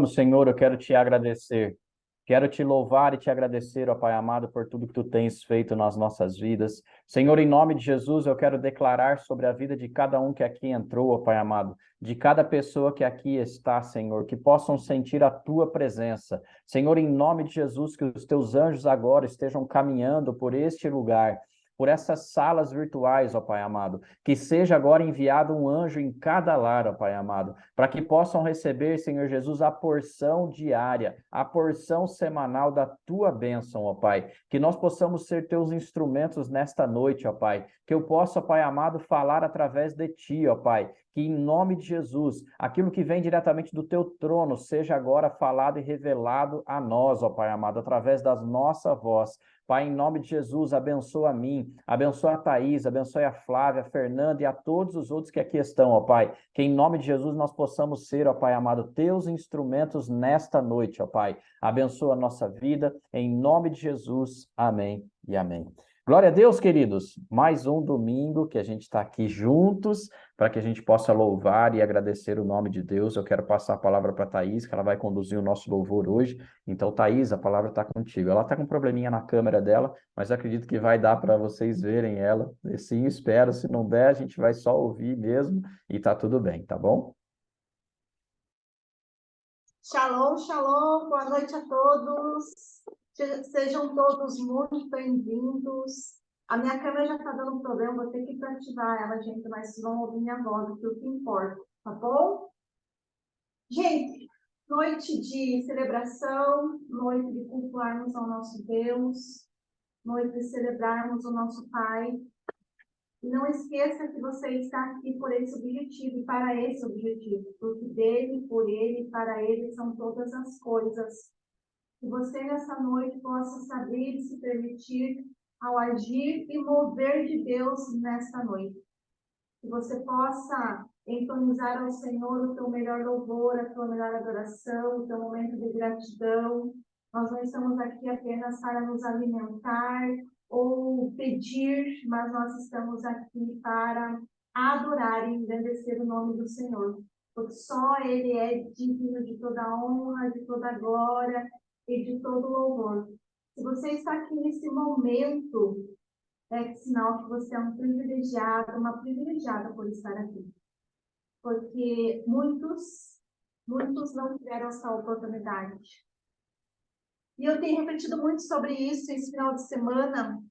Senhor, eu quero te agradecer. Quero te louvar e te agradecer, ó Pai amado, por tudo que tu tens feito nas nossas vidas. Senhor, em nome de Jesus, eu quero declarar sobre a vida de cada um que aqui entrou, ó Pai amado, de cada pessoa que aqui está, Senhor, que possam sentir a tua presença. Senhor, em nome de Jesus, que os teus anjos agora estejam caminhando por este lugar, por essas salas virtuais, ó Pai amado, que seja agora enviado um anjo em cada lar, ó Pai amado, para que possam receber, Senhor Jesus, a porção diária, a porção semanal da tua bênção, ó Pai. Que nós possamos ser teus instrumentos nesta noite, ó Pai. Que eu possa, Pai amado, falar através de ti, ó Pai. Que em nome de Jesus, aquilo que vem diretamente do teu trono seja agora falado e revelado a nós, ó Pai amado, através da nossa voz. Pai, em nome de Jesus, abençoa a mim, abençoa a Thaís, abençoe a Flávia, a Fernanda e a todos os outros que aqui estão, ó Pai. Que em nome de Jesus nós possamos ser, ó Pai amado, teus instrumentos nesta noite, ó Pai. Abençoa a nossa vida, em nome de Jesus. Amém e amém. Glória a Deus, queridos. Mais um domingo que a gente está aqui juntos para que a gente possa louvar e agradecer o nome de Deus. Eu quero passar a palavra para a Thaís, que ela vai conduzir o nosso louvor hoje. Então, Thaís, a palavra está contigo. Ela está com um probleminha na câmera dela, mas eu acredito que vai dar para vocês verem ela. Sim, espero. Se não der, a gente vai só ouvir mesmo e tá tudo bem, tá bom? Shalom, shalom, boa noite a todos. Sejam todos muito bem-vindos. A minha câmera já está dando um problema, vou ter que ativar ela, gente, mas vocês vão ouvir minha voz, que é o que importa, tá bom? Gente, noite de celebração, noite de cultuarmos ao nosso Deus, noite de celebrarmos o nosso Pai. E não esqueça que você está aqui por esse objetivo e para esse objetivo, porque dele, por ele e para ele são todas as coisas. Que você nessa noite possa saber e se permitir ao agir e mover de Deus nesta noite. Que você possa entonizar ao Senhor o teu melhor louvor, a tua melhor adoração, o teu momento de gratidão. Nós não estamos aqui apenas para nos alimentar ou pedir, mas nós estamos aqui para adorar e engrandecer o nome do Senhor. Porque só Ele é digno de toda honra, de toda glória e de todo louvor. Se você está aqui nesse momento, é sinal que você é um privilegiado, uma privilegiada por estar aqui. Porque muitos não tiveram essa oportunidade. E eu tenho refletido muito sobre isso esse final de semana.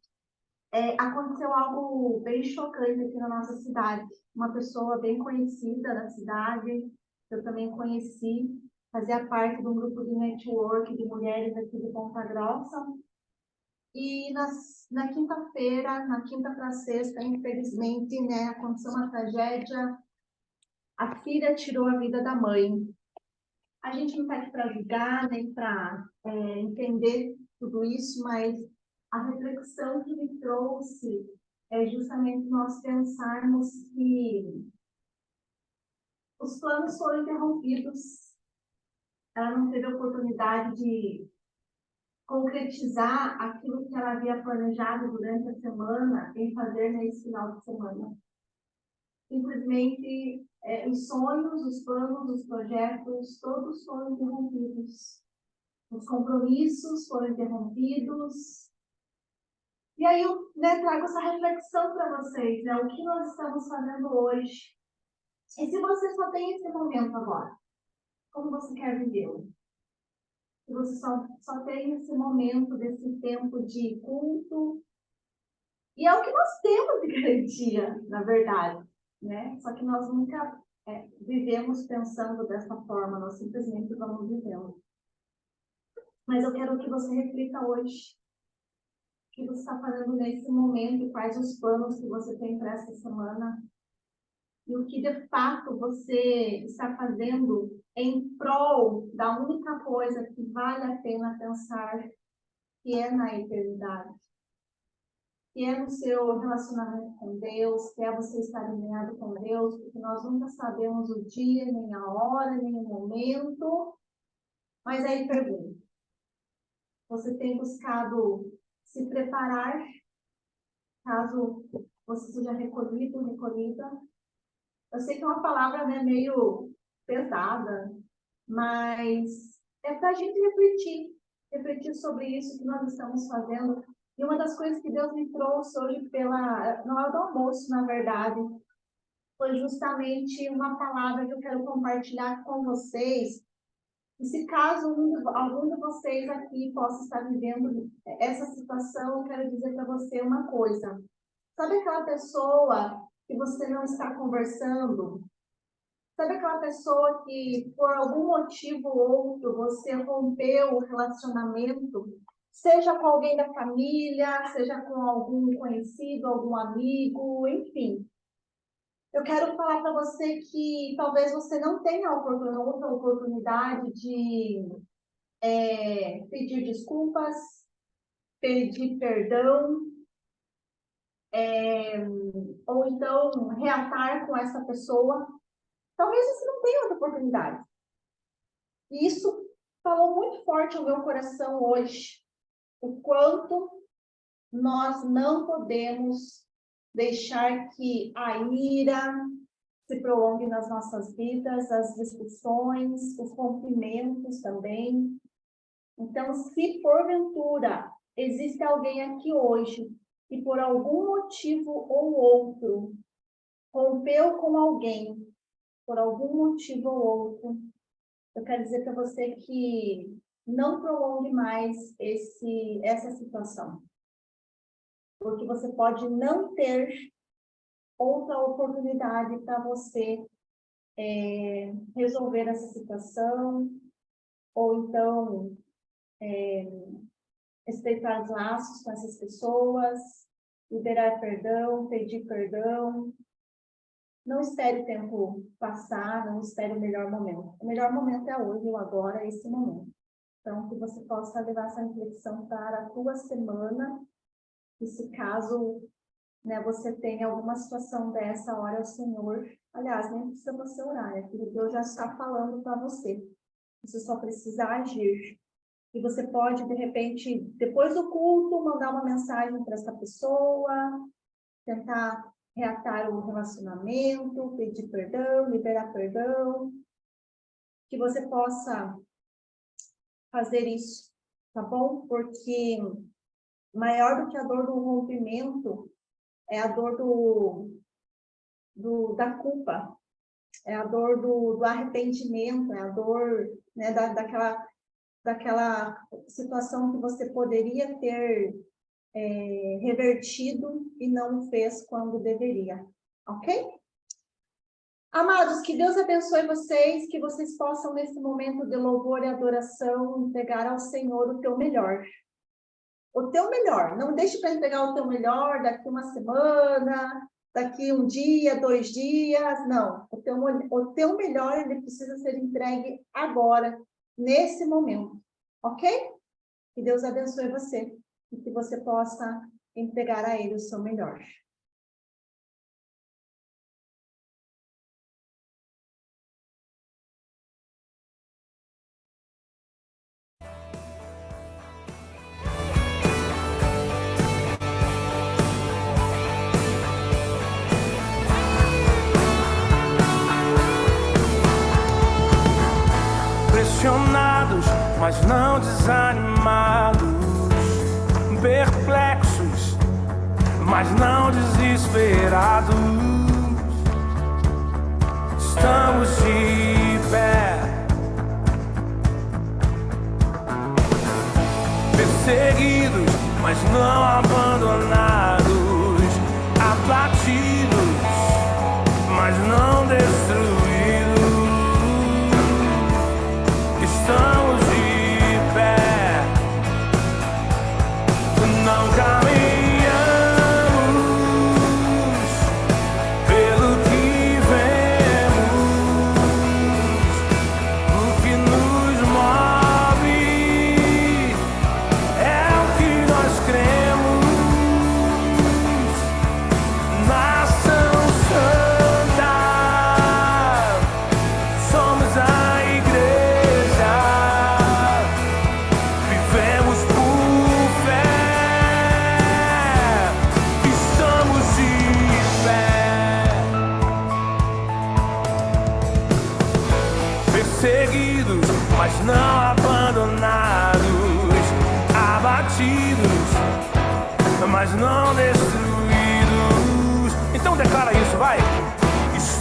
Aconteceu algo bem chocante aqui na nossa cidade. Uma pessoa bem conhecida na cidade, que eu também conheci, fazia parte de um grupo de network de mulheres aqui de Ponta Grossa. E na quinta-feira, na quinta para sexta, infelizmente, né, aconteceu uma tragédia. A filha tirou a vida da mãe. A gente não está aqui para julgar, nem para entender tudo isso, mas a reflexão que me trouxe é justamente nós pensarmos que os planos foram interrompidos. Ela não teve a oportunidade de concretizar aquilo que ela havia planejado durante a semana em fazer nesse final de semana. Simplesmente, os sonhos, os planos, os projetos, todos foram interrompidos. Os compromissos foram interrompidos. E aí eu trago essa reflexão para vocês, né? O que nós estamos fazendo hoje? E se você só tem esse momento agora, como você quer vivê-lo? Se você só tem esse momento, desse tempo de culto, e é o que nós temos de garantia, na verdade, né? Só que nós nunca vivemos pensando dessa forma, nós simplesmente vamos vivendo. Mas eu quero que você reflita hoje o que você está fazendo nesse momento, quais os planos que você tem para essa semana, e o que de fato você está fazendo em prol da única coisa que vale a pena pensar, que é na eternidade. Que é no seu relacionamento com Deus, que é você estar alinhado com Deus, porque nós nunca sabemos o dia, nem a hora, nem o momento. Mas aí pergunto, você tem buscado se preparar, caso você seja recolhido, recolhida? Eu sei que é uma palavra, né, meio pesada, mas é para a gente refletir sobre isso que nós estamos fazendo. E uma das coisas que Deus me trouxe hoje na hora do almoço, na verdade, foi justamente uma palavra que eu quero compartilhar com vocês. E se caso algum de vocês aqui possa estar vivendo essa situação, eu quero dizer para você uma coisa. Sabe aquela pessoa que você não está conversando? Sabe aquela pessoa que, por algum motivo ou outro, você rompeu o relacionamento? Seja com alguém da família, seja com algum conhecido, algum amigo, enfim. Eu quero falar para você que talvez você não tenha outra oportunidade de pedir desculpas, pedir perdão, ou então reatar com essa pessoa. Talvez você não tenha outra oportunidade. E isso falou muito forte ao meu coração hoje. O quanto nós não podemos deixar que a ira se prolongue nas nossas vidas, as discussões, os rompimentos também. Então, se porventura existe alguém aqui hoje que por algum motivo ou outro rompeu com alguém, por algum motivo ou outro, eu quero dizer para você que não prolongue mais essa situação. Porque você pode não ter outra oportunidade para você resolver essa situação, ou então estreitar os laços com essas pessoas, liberar perdão, pedir perdão. Não espere o tempo passar, não espere o melhor momento. O melhor momento é hoje, o agora, esse momento. Então, que você possa levar essa reflexão para a tua semana, e se caso você tenha alguma situação dessa, ora ao Senhor. Aliás, nem precisa você orar, né? Porque Deus já está falando para você. Você só precisa agir. E você pode, de repente, depois do culto, mandar uma mensagem para essa pessoa, tentar reatar o relacionamento, pedir perdão, liberar perdão, que você possa fazer isso, tá bom? Porque maior do que a dor do rompimento é a dor da culpa, é a dor do arrependimento, é a dor daquela situação que você poderia ter revertido e não fez quando deveria, ok? Amados, que Deus abençoe vocês, que vocês possam, nesse momento de louvor e adoração, entregar ao Senhor o teu melhor. O teu melhor. Não deixe para entregar o teu melhor daqui uma semana, daqui um dia, 2 dias. Não. O teu melhor, ele precisa ser entregue agora, nesse momento. Ok? Que Deus abençoe você. E que você possa entregar a Ele o seu melhor. Pressionados, mas não desanimados, perplexos, mas não desesperados. Estamos de pé, perseguidos, mas não abandonados, abatidos, mas não destruídos. Estamos de pé, não caminhamos pelo que vemos, o que nos move é o que nós cremos. Nação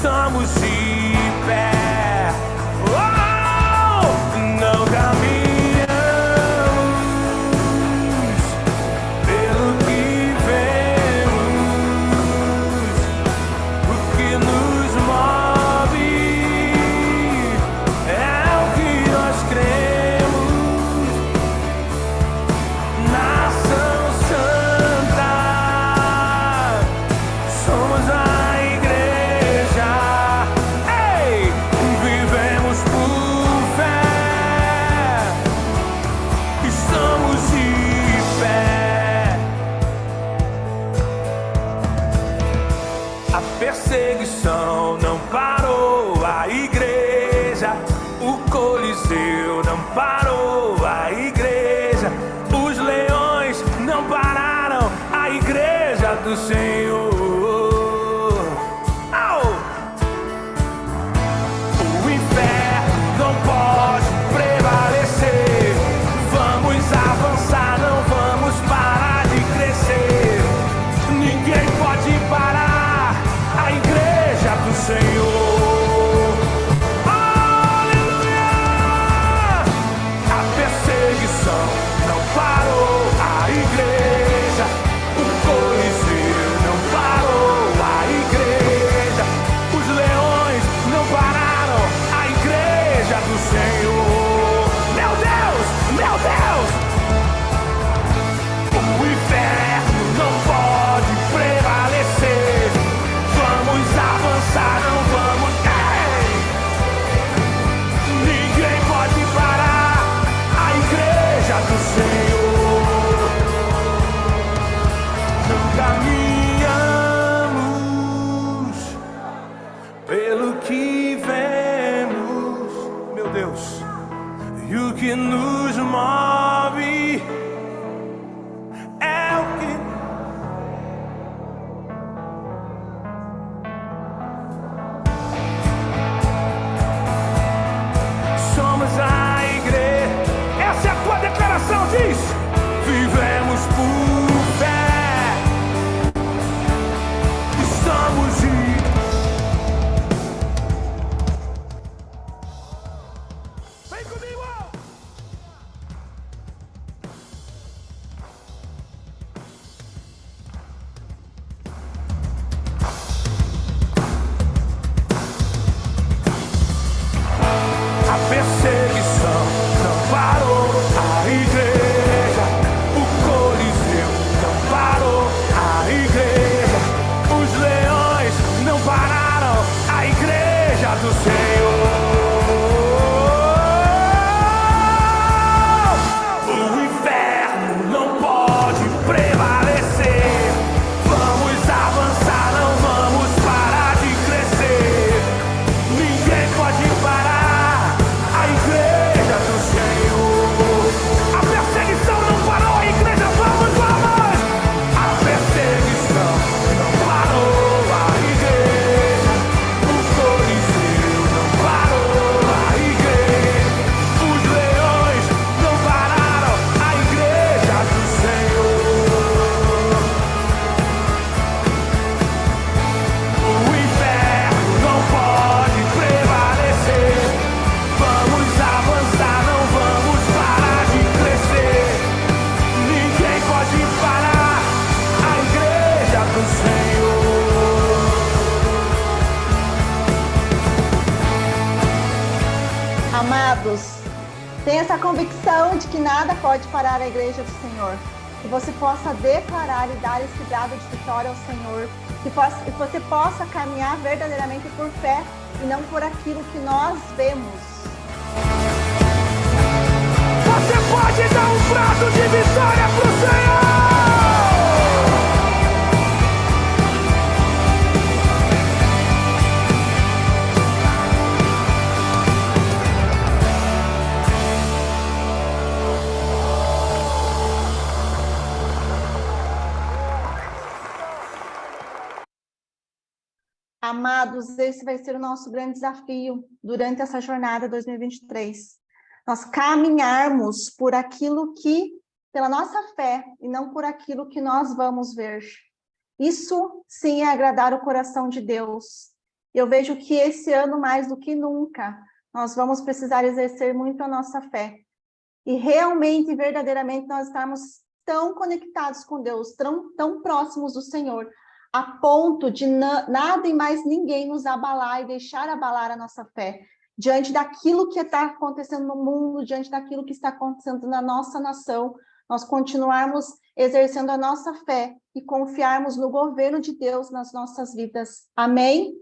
estamos de pé. Oh, não caminhamos pelo que vemos, o que nos move é o que nós cremos. Nação Santa, somos a igreja. Ei, vivemos por fé, estamos de pé. A perseguição não parou a igreja, o Coliseu não parou a igreja, os leões não pararam a igreja do Senhor. Au! O inferno não pode prevalecer. Vamos avançar, não vamos parar de crescer. Ninguém pode parar a igreja do Senhor. Aleluia! A perseguição não parou a igreja, o Coliseu não parou a igreja, os leões não pararam a igreja do Senhor. Meu Deus, meu Deus! O inferno não pode prevalecer. Vamos avançar, não vamos cair. Ninguém pode parar a igreja do Senhor. Não caminhamos pelo que vemos, meu Deus, e o que nos move é o que somos a igreja. Essa é a tua declaração, diz: vivemos por fé, estamos de. Vem comigo! A perseguição não parou a igreja, o Coliseu não parou a igreja, os leões não pararam a igreja do Senhor. O inferno não pode prevalecer. Vamos avançar, não vamos parar de crescer. Ninguém pode parar a igreja do Senhor. A perseguição não parou a igreja, vamos, vamos! A perseguição não parou a igreja, o Coliseu não parou a igreja, os leões não pararam a igreja do Senhor. O inferno não pode prevalecer. Vamos avançar, não vamos parar de crescer. Ninguém pode parar a igreja do Senhor. Amados, tenha essa convicção de que nada pode parar a igreja do Senhor. Que você possa declarar e dar esse brado de vitória ao Senhor. Que você possa caminhar verdadeiramente por fé e não por aquilo que nós vemos. Você pode dar um brado de vitória pro Senhor! Amados, esse vai ser o nosso grande desafio durante essa jornada 2023. Nós caminharmos por aquilo que, pela nossa fé, e não por aquilo que nós vamos ver. Isso sim é agradar o coração de Deus. Eu vejo que esse ano, mais do que nunca, nós vamos precisar exercer muito a nossa fé. E realmente, verdadeiramente, nós estamos tão conectados com Deus, tão próximos do Senhor, a ponto de nada e mais ninguém nos abalar e deixar abalar a nossa fé. Diante daquilo que está acontecendo no mundo, diante daquilo que está acontecendo na nossa nação, nós continuarmos exercendo a nossa fé e confiarmos no governo de Deus nas nossas vidas. Amém?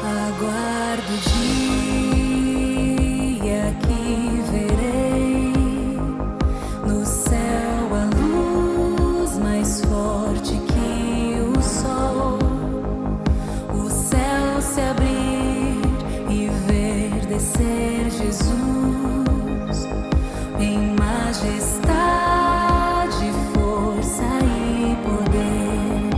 Aguardo o dia que verei no céu a luz mais forte que o sol, o céu se abrir e ver descer Jesus em majestade, força e poder,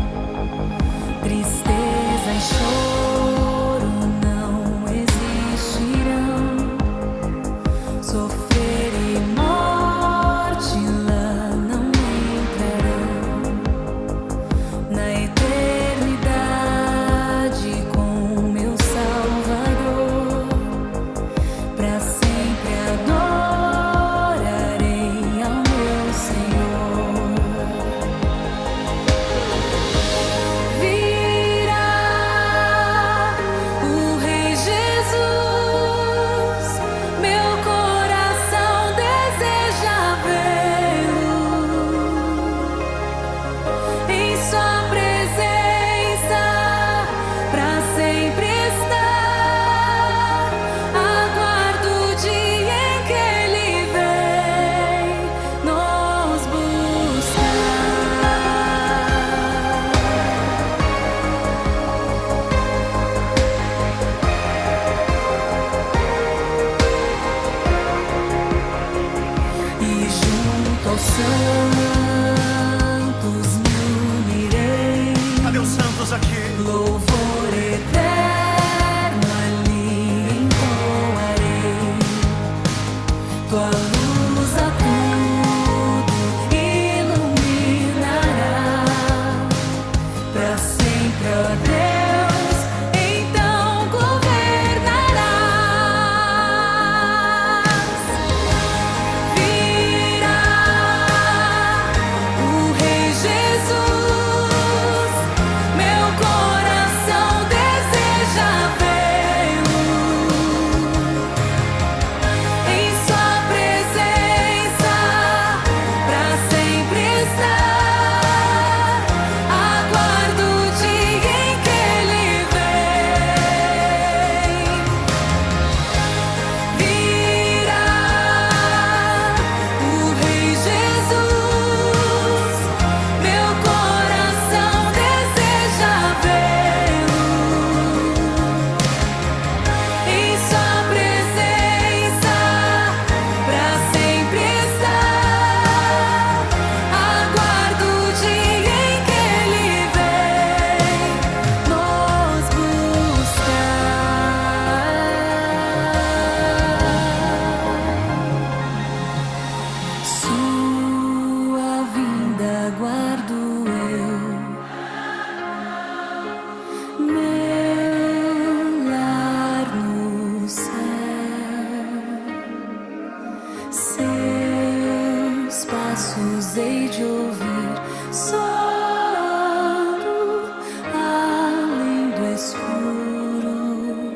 tristeza e choro não existirão, sofrer e morte lá não entrarão, na eternidade com meu Salvador, pra sempre adorarei ao meu Senhor. Virá o Rei Jesus, meu coração deseja vê-lo, em sua presença pra sempre estar. Aguardo o dia em que ele vem nos buscar. E junto aos santos me unirei, Cadê os santos aqui? louvor eterno ali entoarei, tua luz a tudo iluminará, pra sempre, ó Deus, então governarás. Virá o Rei Jesus, meu coração deseja vê-lo, em sua presença pra sempre estar. Aguardo o dia em que ele vem. Virá o Rei Jesus, meu coração deseja vê-lo, em sua presença pra sempre estar. Aguardo o dia em que ele vem nos buscar. Sua vinda aguardo eu, meu lar no céu, seus passos hei de ouvir soando além do escuro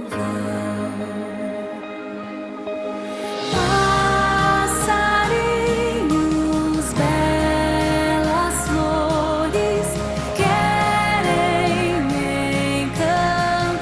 véu. Passarinhos, belas flores, querem me encantar.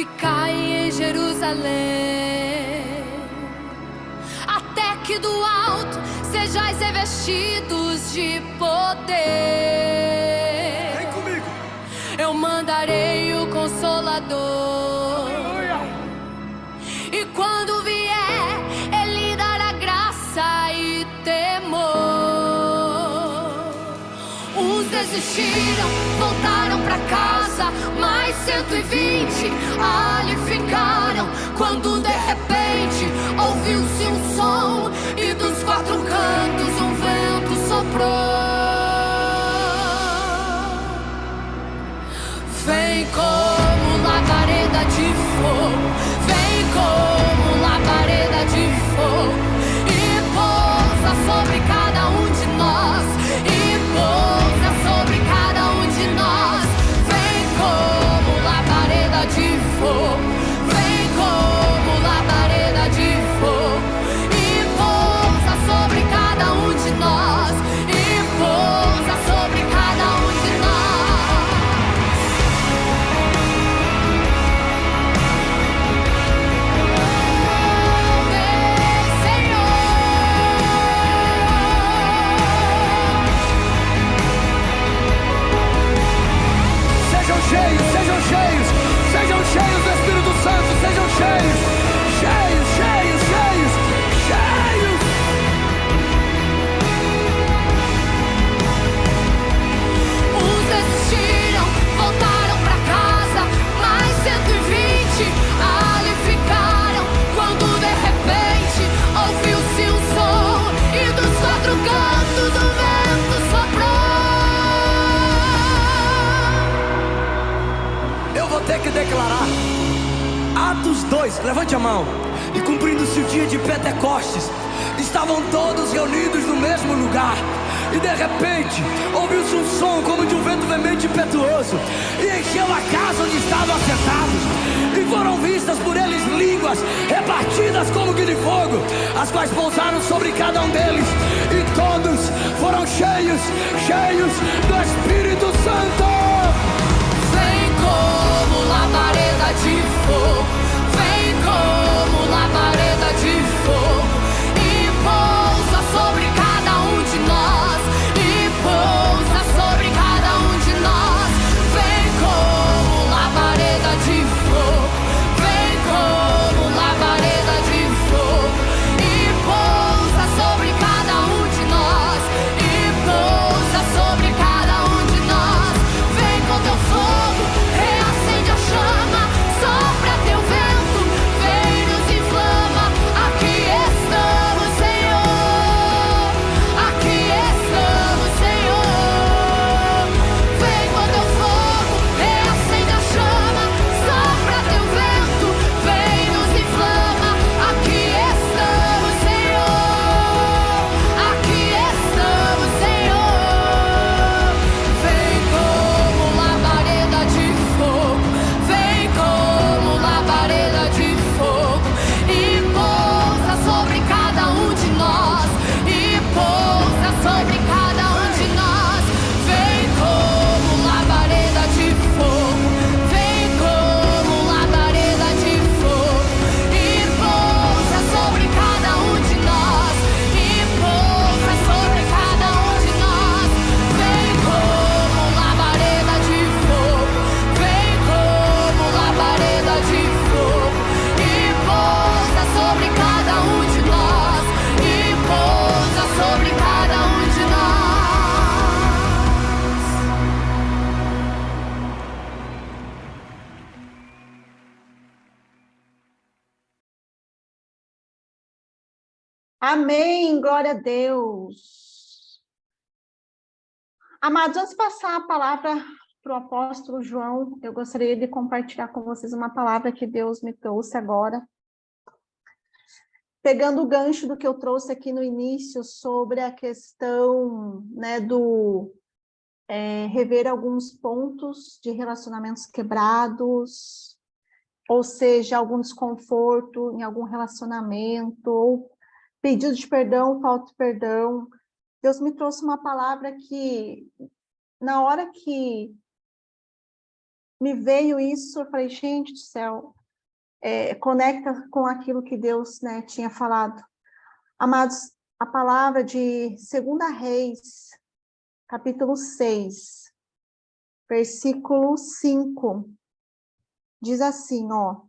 ficai em Jerusalém, até que do alto sejais revestidos de poder. Vem comigo. Eu mandarei o Consolador. Aleluia. E quando vier, Ele dará graça e temor. Uns desistiram, voltaram pra casa, mais 120 ali ficaram. Quando de repente ouviu-se um som e dos quatro cantos um vento soprou. Vem como labareda de fogo, vem como labareda de fogo, e pousa sobre cada um de nós, e pousa sobre cada um de nós. Vem como labareda de fogo, vem como labareda de fogo, e pousa sobre cada um de nós, e pousa sobre cada um de nós. Sejam cheios, sejam cheios, sejam cheios do Espírito Santo, sejam cheios, cheios, cheios, cheios, cheios. Uns desistiram, voltaram pra casa, mais 120 ali ficaram. Quando de repente ouviu-se um som e dos quatro cantos o vento soprou. Eu vou ter que declarar Atos 2, levante a mão. E cumprindo-se o dia de Pentecostes, estavam todos reunidos no mesmo lugar. E de repente ouviu-se um som como de um vento veemente e impetuoso, e encheu a casa onde estavam assentados. E foram vistas por eles línguas repartidas como que de fogo, as quais pousaram sobre cada um deles. E todos foram cheios, cheios do Espírito Santo. Vem como labareda de fogo, vem como labareda de fogo, e pousa sobre cada um de nós, e pousa sobre cada um de nós. Vem como labareda de fogo, vem como labareda de fogo, e pousa sobre cada um de nós, e pousa sobre cada um de nós. Vem com teu fogo, reacende a chama, sopra teu vento, vem nos inflama. Aqui estamos, Senhor, aqui estamos, Senhor. Vem com teu fogo, reacende a chama, sopra teu vento, vem nos inflama. Aqui estamos, Senhor, aqui estamos, Senhor. Vem como labareda de fogo, vem como labareda de fogo, e pousa sobre cada um de nós, e pousa sobre cada um de nós. Vem como labareda de fogo, vem como labareda de fogo, e pousa sobre cada um de nós, e pousa sobre cada um de nós. Vem como labareda de fogo, vem como labareda de fogo, e pousa sobre cada um de nós, e pousa sobre cada um de nós. Amém, glória a Deus. Amados, antes de passar a palavra para o apóstolo João, eu gostaria de compartilhar com vocês uma palavra que Deus me trouxe agora. Pegando o gancho do que eu trouxe aqui no início sobre a questão, né, do rever alguns pontos de relacionamentos quebrados, ou seja, algum desconforto em algum relacionamento, ou pedido de perdão, falta de perdão. Deus me trouxe uma palavra que, na hora que me veio isso, eu falei, gente do céu, conecta com aquilo que Deus, né, tinha falado. Amados, a palavra de 2 Reis, capítulo 6, versículo 5, diz assim, ó.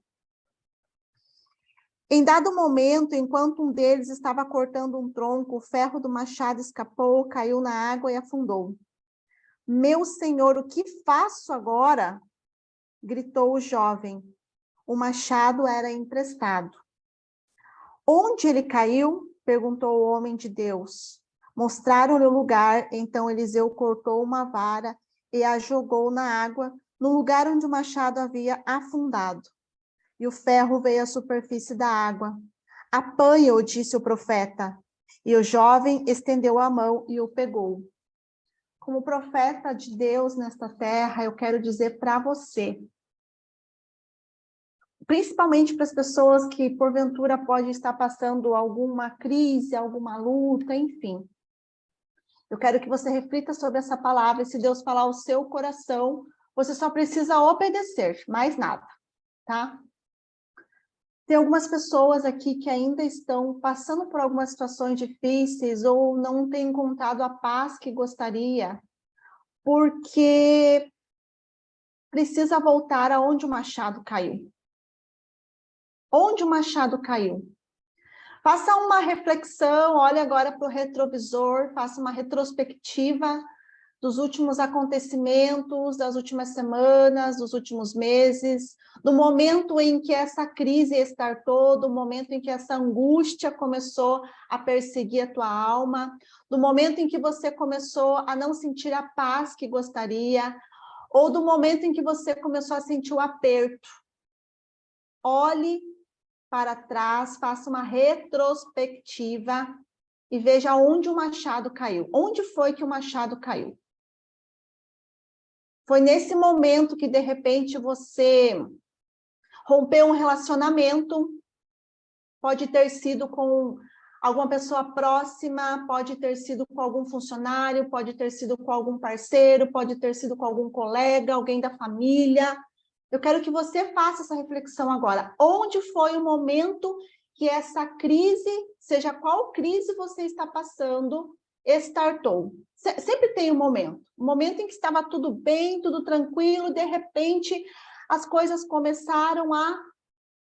Em dado momento, enquanto um deles estava cortando um tronco, o ferro do machado escapou, caiu na água e afundou. Meu senhor, o que faço agora? Gritou o jovem. O machado era emprestado. Onde ele caiu? Perguntou o homem de Deus. Mostraram-lhe o lugar, então Eliseu cortou uma vara e a jogou na água, no lugar onde o machado havia afundado. E o ferro veio à superfície da água. Apanha-o, disse o profeta. E o jovem estendeu a mão e o pegou. Como profeta de Deus nesta terra, eu quero dizer para você, principalmente para as pessoas que, porventura, podem estar passando alguma crise, alguma luta, enfim. Eu quero que você reflita sobre essa palavra, e se Deus falar ao seu coração, você só precisa obedecer, mais nada, tá? Tem algumas pessoas aqui que ainda estão passando por algumas situações difíceis ou não têm encontrado a paz que gostaria, porque precisa voltar aonde o machado caiu. Onde o machado caiu? Faça uma reflexão, olhe agora para o retrovisor, faça uma retrospectiva dos últimos acontecimentos, das últimas semanas, dos últimos meses, do momento em que essa crise startou, do momento em que essa angústia começou a perseguir a tua alma, do momento em que você começou a não sentir a paz que gostaria, ou do momento em que você começou a sentir o aperto. Olhe para trás, faça uma retrospectiva e veja onde o machado caiu. Onde foi que o machado caiu? Foi nesse momento que, de repente, você rompeu um relacionamento, pode ter sido com alguma pessoa próxima, pode ter sido com algum funcionário, pode ter sido com algum parceiro, pode ter sido com algum colega, alguém da família. Eu quero que você faça essa reflexão agora. Onde foi o momento que essa crise, seja qual crise você está passando, startou? Sempre tem um momento em que estava tudo bem, tudo tranquilo, de repente as coisas começaram a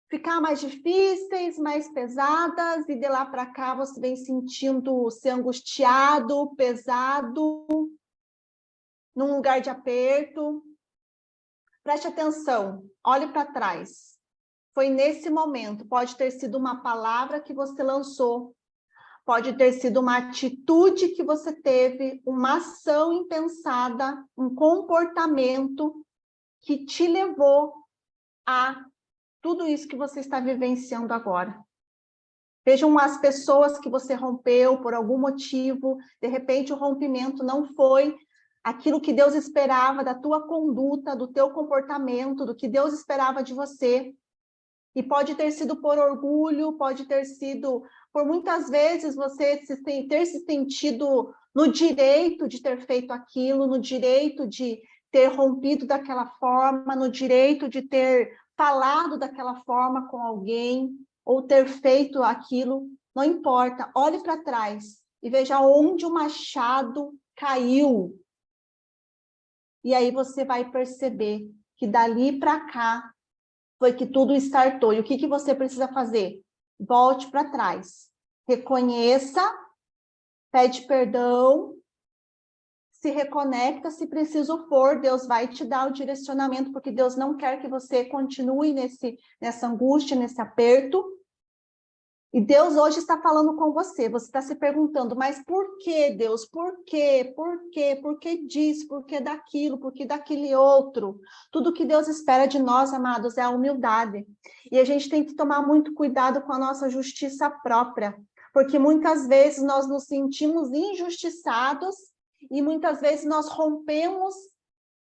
ficar mais difíceis, mais pesadas, e de lá para cá você vem sentindo-se angustiado, pesado, num lugar de aperto. Preste atenção, olhe para trás. Foi nesse momento, pode ter sido uma palavra que você lançou, pode ter sido uma atitude que você teve, uma ação impensada, um comportamento que te levou a tudo isso que você está vivenciando agora. Vejam as pessoas que você rompeu por algum motivo, de repente o rompimento não foi aquilo que Deus esperava da tua conduta, do teu comportamento, do que Deus esperava de você. E pode ter sido por orgulho, pode ter sido por muitas vezes você ter se sentido no direito de ter feito aquilo, no direito de ter rompido daquela forma, no direito de ter falado daquela forma com alguém, ou ter feito aquilo, não importa. Olhe para trás e veja onde o machado caiu. E aí você vai perceber que dali para cá foi que tudo startou. E o que você precisa fazer? Volte para trás. Reconheça, pede perdão, se reconecta se preciso for. Deus vai te dar o direcionamento, porque Deus não quer que você continue nessa angústia, nesse aperto. E Deus hoje está falando com você. Você está se perguntando, mas por que, Deus? Por quê? Por quê? Por que disso? Por que daquilo? Por que daquele outro? Tudo que Deus espera de nós, amados, é a humildade. E a gente tem que tomar muito cuidado com a nossa justiça própria, porque muitas vezes nós nos sentimos injustiçados e muitas vezes nós rompemos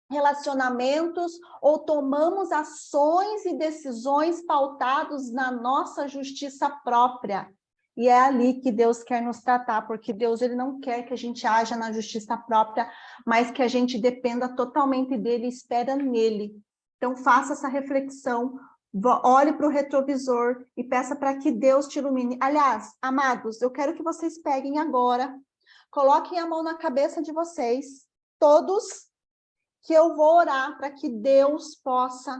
relacionamentos ou tomamos ações e decisões pautados na nossa justiça própria. E é ali que Deus quer nos tratar, porque Deus ele não quer que a gente haja na justiça própria, mas que a gente dependa totalmente dele e espera nele. Então, faça essa reflexão, olhe para o retrovisor e peça para que Deus te ilumine. Aliás, amados, eu quero que vocês peguem agora, coloquem a mão na cabeça de vocês, todos, que eu vou orar para que Deus possa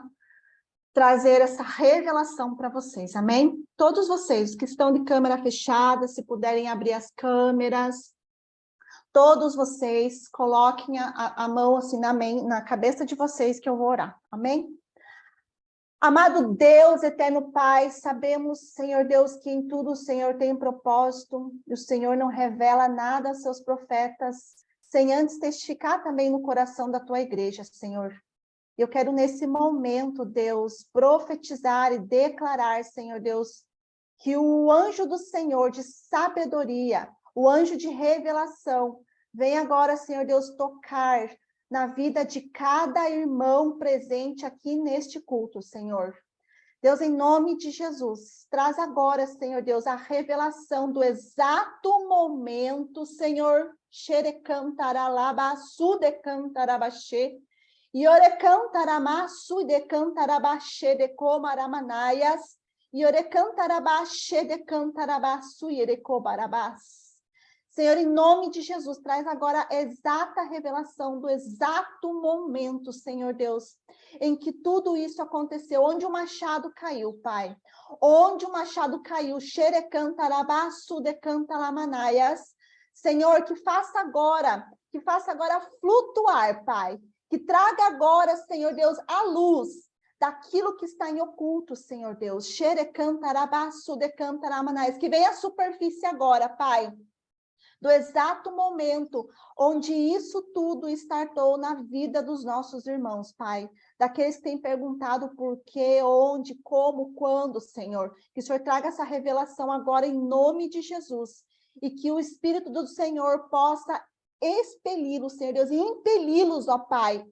trazer essa revelação para vocês, amém? Todos vocês que estão de câmera fechada, se puderem abrir as câmeras, todos vocês coloquem a mão assim na cabeça de vocês que eu vou orar, amém? Amado Deus, eterno Pai, sabemos, Senhor Deus, que em tudo o Senhor tem um propósito, e o Senhor não revela nada aos seus profetas, sem antes testificar também no coração da tua igreja, Senhor. Eu quero nesse momento, Deus, profetizar e declarar, Senhor Deus, que o anjo do Senhor de sabedoria, o anjo de revelação, vem agora, Senhor Deus, tocar na vida de cada irmão presente aqui neste culto, Senhor. Deus, em nome de Jesus, traz agora, Senhor Deus, a revelação do exato momento, Senhor, xerecantaralabasudecantarabaxê, iorecantaramasudecantarabaxê de comaramanaias, iorecantarabaxê de cantarabaçu ierecobarabás. Senhor, em nome de Jesus, traz agora a exata revelação do exato momento, Senhor Deus, em que tudo isso aconteceu, onde o machado caiu, Pai. Onde o machado caiu, xerecantarabaçudecantalamanaias. Senhor, que faça agora flutuar, Pai. Que traga agora, Senhor Deus, a luz daquilo que está em oculto, Senhor Deus. Xerecantarabaçudecantalamanaias. Que venha à superfície agora, Pai. Do exato momento onde isso tudo startou na vida dos nossos irmãos, Pai. Daqueles que têm perguntado por quê, onde, como, quando, Senhor. Que o Senhor traga essa revelação agora em nome de Jesus. E que o Espírito do Senhor possa expeli-los, Senhor Deus, e impeli-los, ó Pai,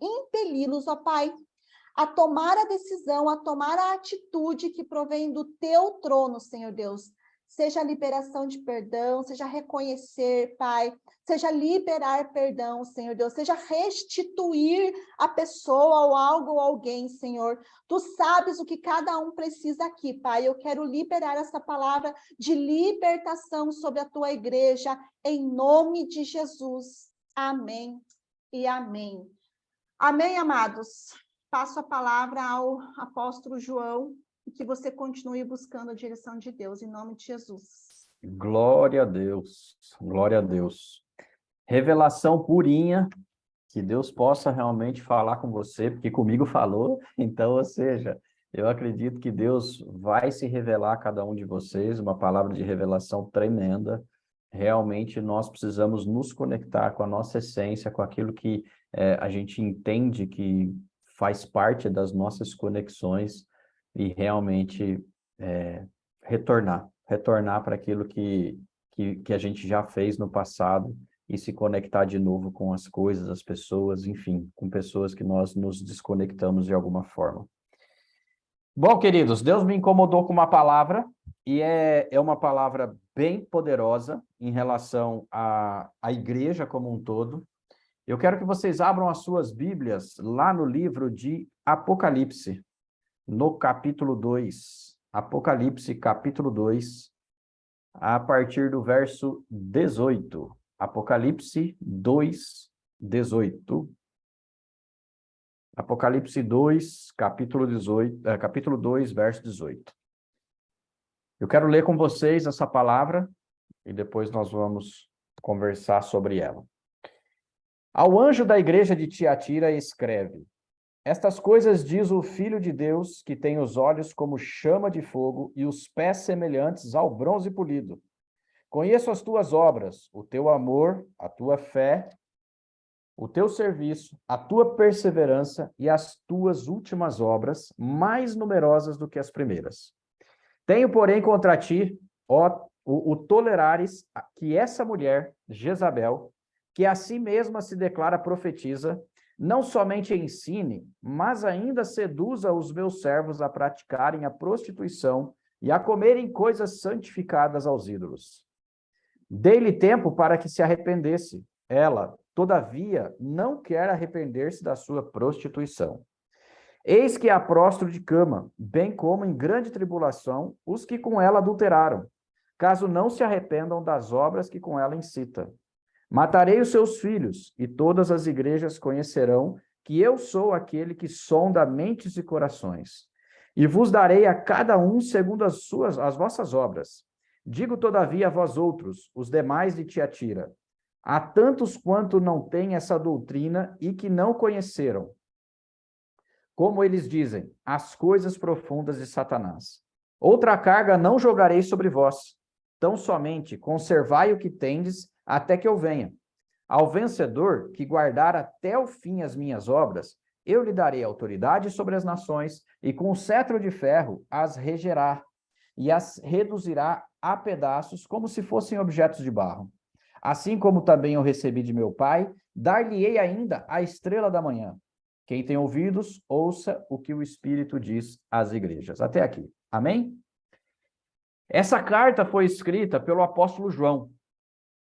a tomar a decisão, a tomar a atitude que provém do teu trono, Senhor Deus. Seja liberação de perdão, seja reconhecer, Pai, seja liberar perdão, Senhor Deus, seja restituir a pessoa ou algo ou alguém, Senhor. Tu sabes o que cada um precisa aqui, Pai. Eu quero liberar essa palavra de libertação sobre a tua igreja, em nome de Jesus. Amém e amém. Amém, amados? Passo a palavra ao apóstolo João, e que você continue buscando a direção de Deus, em nome de Jesus. Glória a Deus, glória a Deus. Revelação purinha, que Deus possa realmente falar com você, porque comigo falou, então, ou seja, eu acredito que Deus vai se revelar a cada um de vocês, uma palavra de revelação tremenda. Realmente nós precisamos nos conectar com a nossa essência, com aquilo que a gente entende que faz parte das nossas conexões, e realmente retornar para aquilo que a gente já fez no passado e se conectar de novo com as coisas, as pessoas, enfim, com pessoas que nós nos desconectamos de alguma forma. Bom, queridos, Deus me incomodou com uma palavra, e é uma palavra bem poderosa em relação à igreja como um todo. Eu quero que vocês abram as suas Bíblias lá no livro de Apocalipse, no capítulo 2, Apocalipse, capítulo 2, a partir do verso 18. Apocalipse 2, 18. Apocalipse 2, capítulo 2, verso 18. Eu quero ler com vocês essa palavra e depois nós vamos conversar sobre ela. Ao anjo da igreja de Tiatira escreve: Estas coisas diz o Filho de Deus, que tem os olhos como chama de fogo e os pés semelhantes ao bronze polido. Conheço as tuas obras, o teu amor, a tua fé, o teu serviço, a tua perseverança e as tuas últimas obras, mais numerosas do que as primeiras. Tenho, porém, contra ti, o tolerares que essa mulher, Jezabel, que a si mesma se declara profetisa, não somente ensine, mas ainda seduza os meus servos a praticarem a prostituição e a comerem coisas santificadas aos ídolos. Dei-lhe tempo para que se arrependesse. Ela, todavia, não quer arrepender-se da sua prostituição. Eis que a prostro de cama, bem como em grande tribulação os que com ela adulteraram, caso não se arrependam das obras que com ela incita. Matarei os seus filhos, e todas as igrejas conhecerão que eu sou aquele que sonda mentes e corações. E vos darei a cada um segundo as vossas obras. Digo, todavia, a vós outros, os demais de Tiatira, há tantos quanto não têm essa doutrina e que não conheceram, como eles dizem, as coisas profundas de Satanás. Outra carga não jogarei sobre vós, tão somente conservai o que tendes até que eu venha. Ao vencedor, que guardar até o fim as minhas obras, eu lhe darei autoridade sobre as nações, e com o cetro de ferro as regerá, e as reduzirá a pedaços, como se fossem objetos de barro. Assim como também eu recebi de meu Pai, dar-lhe-ei ainda a estrela da manhã. Quem tem ouvidos, ouça o que o Espírito diz às igrejas. Até aqui. Amém? Essa carta foi escrita pelo apóstolo João.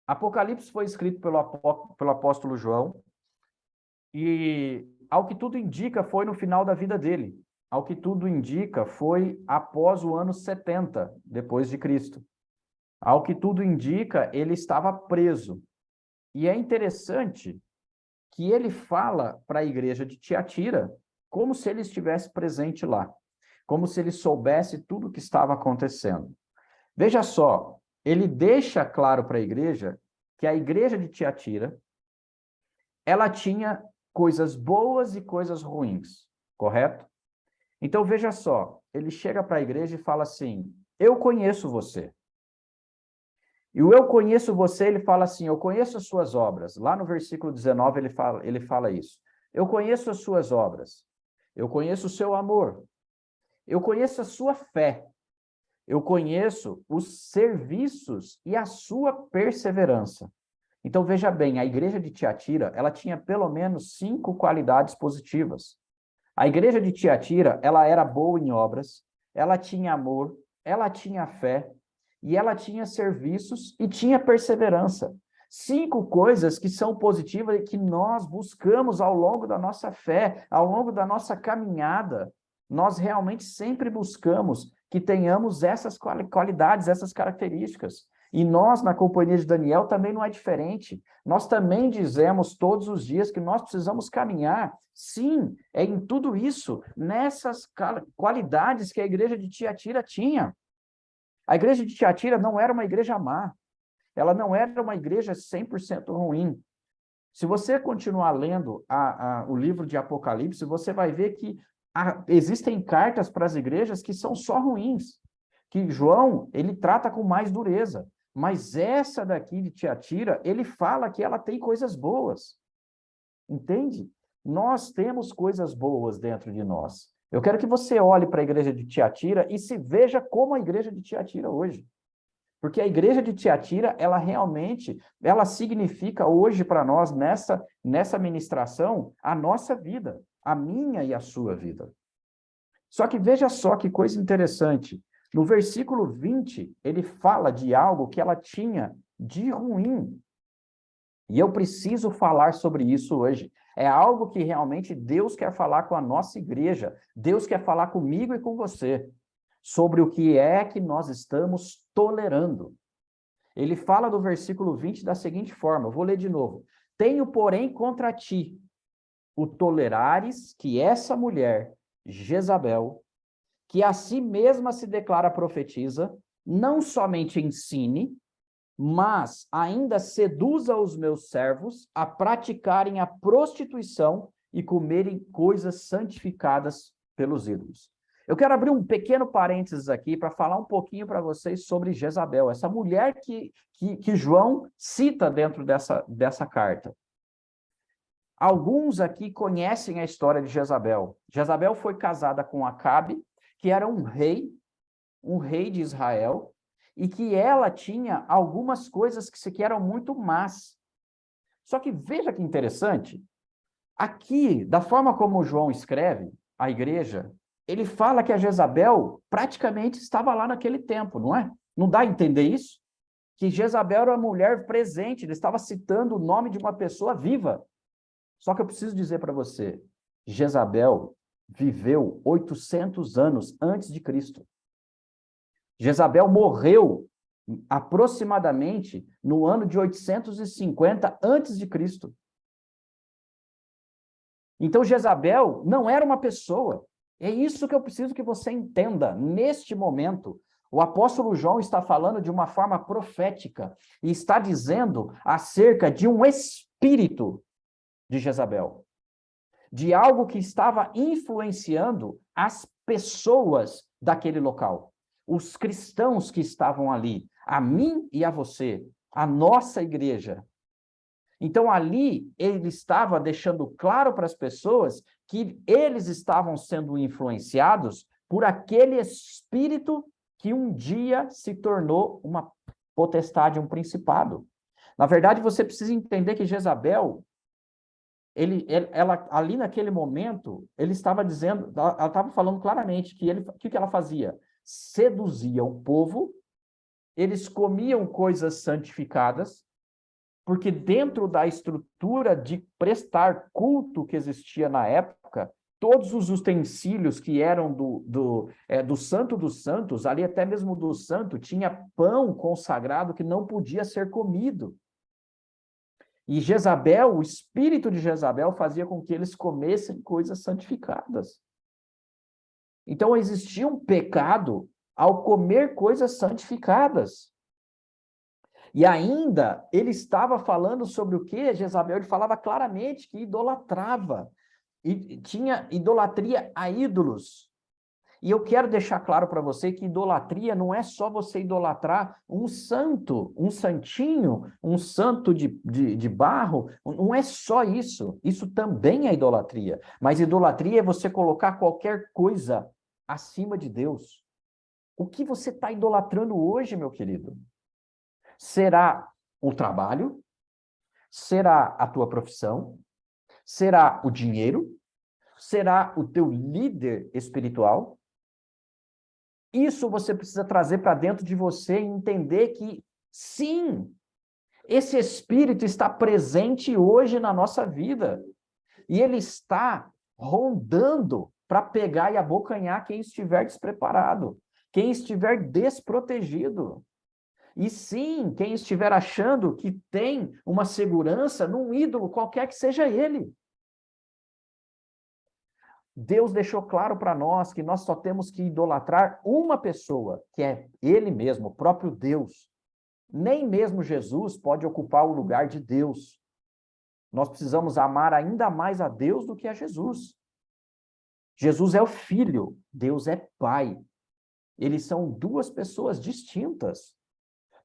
Apocalipse foi escrito pelo apóstolo João e, ao que tudo indica, foi no final da vida dele. Ao que tudo indica, foi após o ano 70 depois de Cristo. Ao que tudo indica, ele estava preso. E é interessante que ele fala para a igreja de Tiatira como se ele estivesse presente lá, como se ele soubesse tudo o que estava acontecendo. Veja só, ele deixa claro para a igreja que a igreja de Tiatira, ela tinha coisas boas e coisas ruins, correto? Então, veja só, ele chega para a igreja e fala assim, eu conheço você. E o eu conheço você, ele fala assim, eu conheço as suas obras. Lá no versículo 19 ele fala isso. Eu conheço as suas obras. Eu conheço o seu amor. Eu conheço a sua fé. Eu conheço os serviços e a sua perseverança. Então, veja bem, a igreja de Tiatira, ela tinha pelo menos 5 qualidades positivas. A igreja de Tiatira, ela era boa em obras, ela tinha amor, ela tinha fé, e ela tinha serviços e tinha perseverança. 5 coisas que são positivas e que nós buscamos ao longo da nossa fé, ao longo da nossa caminhada. Nós realmente sempre buscamos que tenhamos essas qualidades, essas características. E nós, na Companhia de Daniel, também não é diferente. Nós também dizemos todos os dias que nós precisamos caminhar. Sim, é em tudo isso, nessas qualidades que a igreja de Tiatira tinha. A igreja de Tiatira não era uma igreja má. Ela não era uma igreja 100% ruim. Se você continuar lendo o livro de Apocalipse, você vai ver que existem cartas para as igrejas que são só ruins, que João, ele trata com mais dureza. Mas essa daqui de Tiatira, ele fala que ela tem coisas boas. Entende? Nós temos coisas boas dentro de nós. Eu quero que você olhe para a igreja de Tiatira e se veja como a igreja de Tiatira hoje. Porque a igreja de Tiatira, ela realmente, ela significa hoje para nós, nessa ministração, a nossa vida, a minha e a sua vida. Só que veja só que coisa interessante. No versículo 20, ele fala de algo que ela tinha de ruim. E eu preciso falar sobre isso hoje. É algo que realmente Deus quer falar com a nossa igreja. Deus quer falar comigo e com você. Sobre o que é que nós estamos tolerando. Ele fala do versículo 20 da seguinte forma, eu vou ler de novo. Tenho, porém, contra ti o tolerares que essa mulher, Jezabel, que a si mesma se declara profetisa, não somente ensine, mas ainda seduza os meus servos a praticarem a prostituição e comerem coisas santificadas pelos ídolos. Eu quero abrir um pequeno parênteses aqui para falar um pouquinho para vocês sobre Jezabel, essa mulher que João cita dentro dessa carta. Alguns aqui conhecem a história de Jezabel. Jezabel foi casada com Acabe, que era um rei de Israel, e que ela tinha algumas coisas que eram muito más. Só que veja que interessante, aqui, da forma como João escreve, a igreja, ele fala que a Jezabel praticamente estava lá naquele tempo, não é? Não dá a entender isso? Que Jezabel era uma mulher presente, ele estava citando o nome de uma pessoa viva. Só que eu preciso dizer para você, Jezabel viveu 800 anos antes de Cristo. Jezabel morreu aproximadamente no ano de 850 antes de Cristo. Então Jezabel não era uma pessoa. É isso que eu preciso que você entenda. Neste momento, o apóstolo João está falando de uma forma profética e está dizendo acerca de um espírito de Jezabel, de algo que estava influenciando as pessoas daquele local, os cristãos que estavam ali, a mim e a você, a nossa igreja. Então, ali, ele estava deixando claro para as pessoas que eles estavam sendo influenciados por aquele espírito que um dia se tornou uma potestade, um principado. Na verdade, você precisa entender que Jezabel, ela ali naquele momento, ele estava dizendo, ela estava falando claramente que o que ela fazia? Seduzia o povo, eles comiam coisas santificadas, porque dentro da estrutura de prestar culto que existia na época, todos os utensílios que eram do Santo dos Santos, ali até mesmo do santo, tinha pão consagrado que não podia ser comido. E Jezabel, o espírito de Jezabel, fazia com que eles comessem coisas santificadas. Então existia um pecado ao comer coisas santificadas. E ainda, ele estava falando sobre o que? Jezabel, ele falava claramente que idolatrava. E tinha idolatria a ídolos. E eu quero deixar claro para você que idolatria não é só você idolatrar um santo, um santinho, um santo de barro. Não é só isso. Isso também é idolatria. Mas idolatria é você colocar qualquer coisa acima de Deus. O que você está idolatrando hoje, meu querido? Será o trabalho? Será a tua profissão? Será o dinheiro? Será o teu líder espiritual? Isso você precisa trazer para dentro de você e entender que, sim, esse espírito está presente hoje na nossa vida. E ele está rondando para pegar e abocanhar quem estiver despreparado, quem estiver desprotegido. E sim, quem estiver achando que tem uma segurança num ídolo, qualquer que seja ele. Deus deixou claro para nós que nós só temos que idolatrar uma pessoa, que é ele mesmo, o próprio Deus. Nem mesmo Jesus pode ocupar o lugar de Deus. Nós precisamos amar ainda mais a Deus do que a Jesus. Jesus é o Filho, Deus é Pai. Eles são duas pessoas distintas.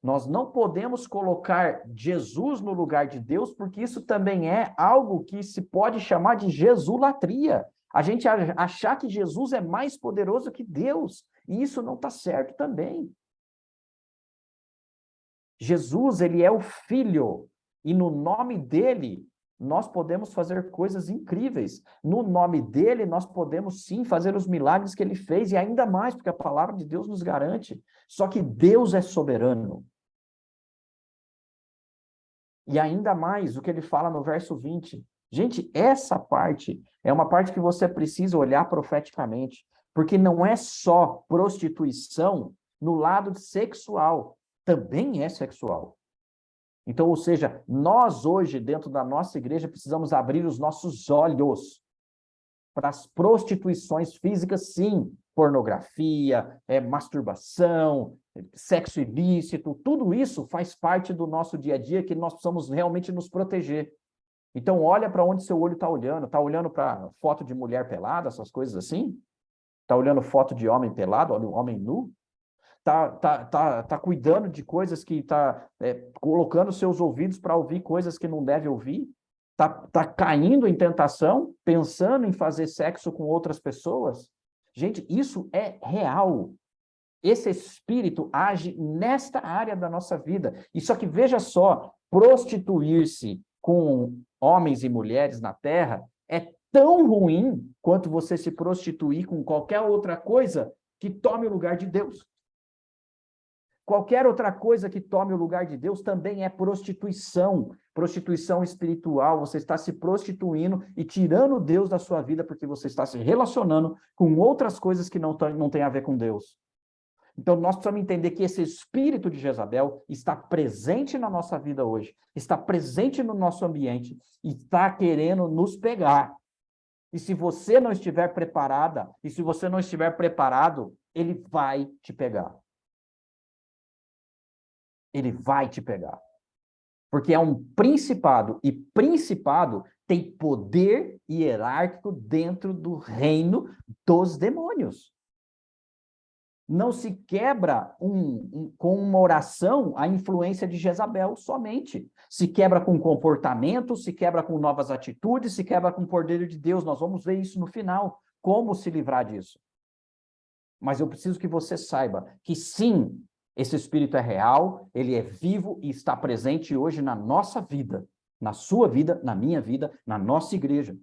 Nós não podemos colocar Jesus no lugar de Deus, porque isso também é algo que se pode chamar de jesulatria. A gente achar que Jesus é mais poderoso que Deus, e isso não está certo também. Jesus, ele é o Filho, e no nome dele, nós podemos fazer coisas incríveis. No nome dele, nós podemos sim fazer os milagres que ele fez, e ainda mais, porque a palavra de Deus nos garante. Só que Deus é soberano. E ainda mais o que ele fala no verso 20. Gente, essa parte é uma parte que você precisa olhar profeticamente, porque não é só prostituição no lado sexual, também é sexual. Então, ou seja, nós hoje, dentro da nossa igreja, precisamos abrir os nossos olhos para as prostituições físicas, sim, pornografia, masturbação, sexo ilícito, tudo isso faz parte do nosso dia a dia que nós precisamos realmente nos proteger. Então, olha para onde seu olho está olhando para foto de mulher pelada, essas coisas assim? Está olhando foto de homem pelado, olha o homem nu? Tá cuidando de coisas que está colocando seus ouvidos para ouvir coisas que não deve ouvir? Tá caindo em tentação, pensando em fazer sexo com outras pessoas? Gente, isso é real. Esse espírito age nesta área da nossa vida. E só que veja só, prostituir-se com homens e mulheres na terra é tão ruim quanto você se prostituir com qualquer outra coisa que tome o lugar de Deus. Qualquer outra coisa que tome o lugar de Deus também é prostituição. Prostituição espiritual. Você está se prostituindo e tirando Deus da sua vida porque você está se relacionando com outras coisas que não têm a ver com Deus. Então, nós precisamos entender que esse espírito de Jezabel está presente na nossa vida hoje, está presente no nosso ambiente e está querendo nos pegar. E se você não estiver preparada, e se você não estiver preparado, ele vai te pegar. Ele vai te pegar. Porque é um principado, e principado tem poder hierárquico dentro do reino dos demônios. Não se quebra com uma oração a influência de Jezabel somente. Se quebra com comportamento, se quebra com novas atitudes, se quebra com o poder de Deus. Nós vamos ver isso no final, como se livrar disso. Mas eu preciso que você saiba que sim, esse espírito é real, ele é vivo e está presente hoje na nossa vida, na sua vida, na minha vida, na nossa igreja.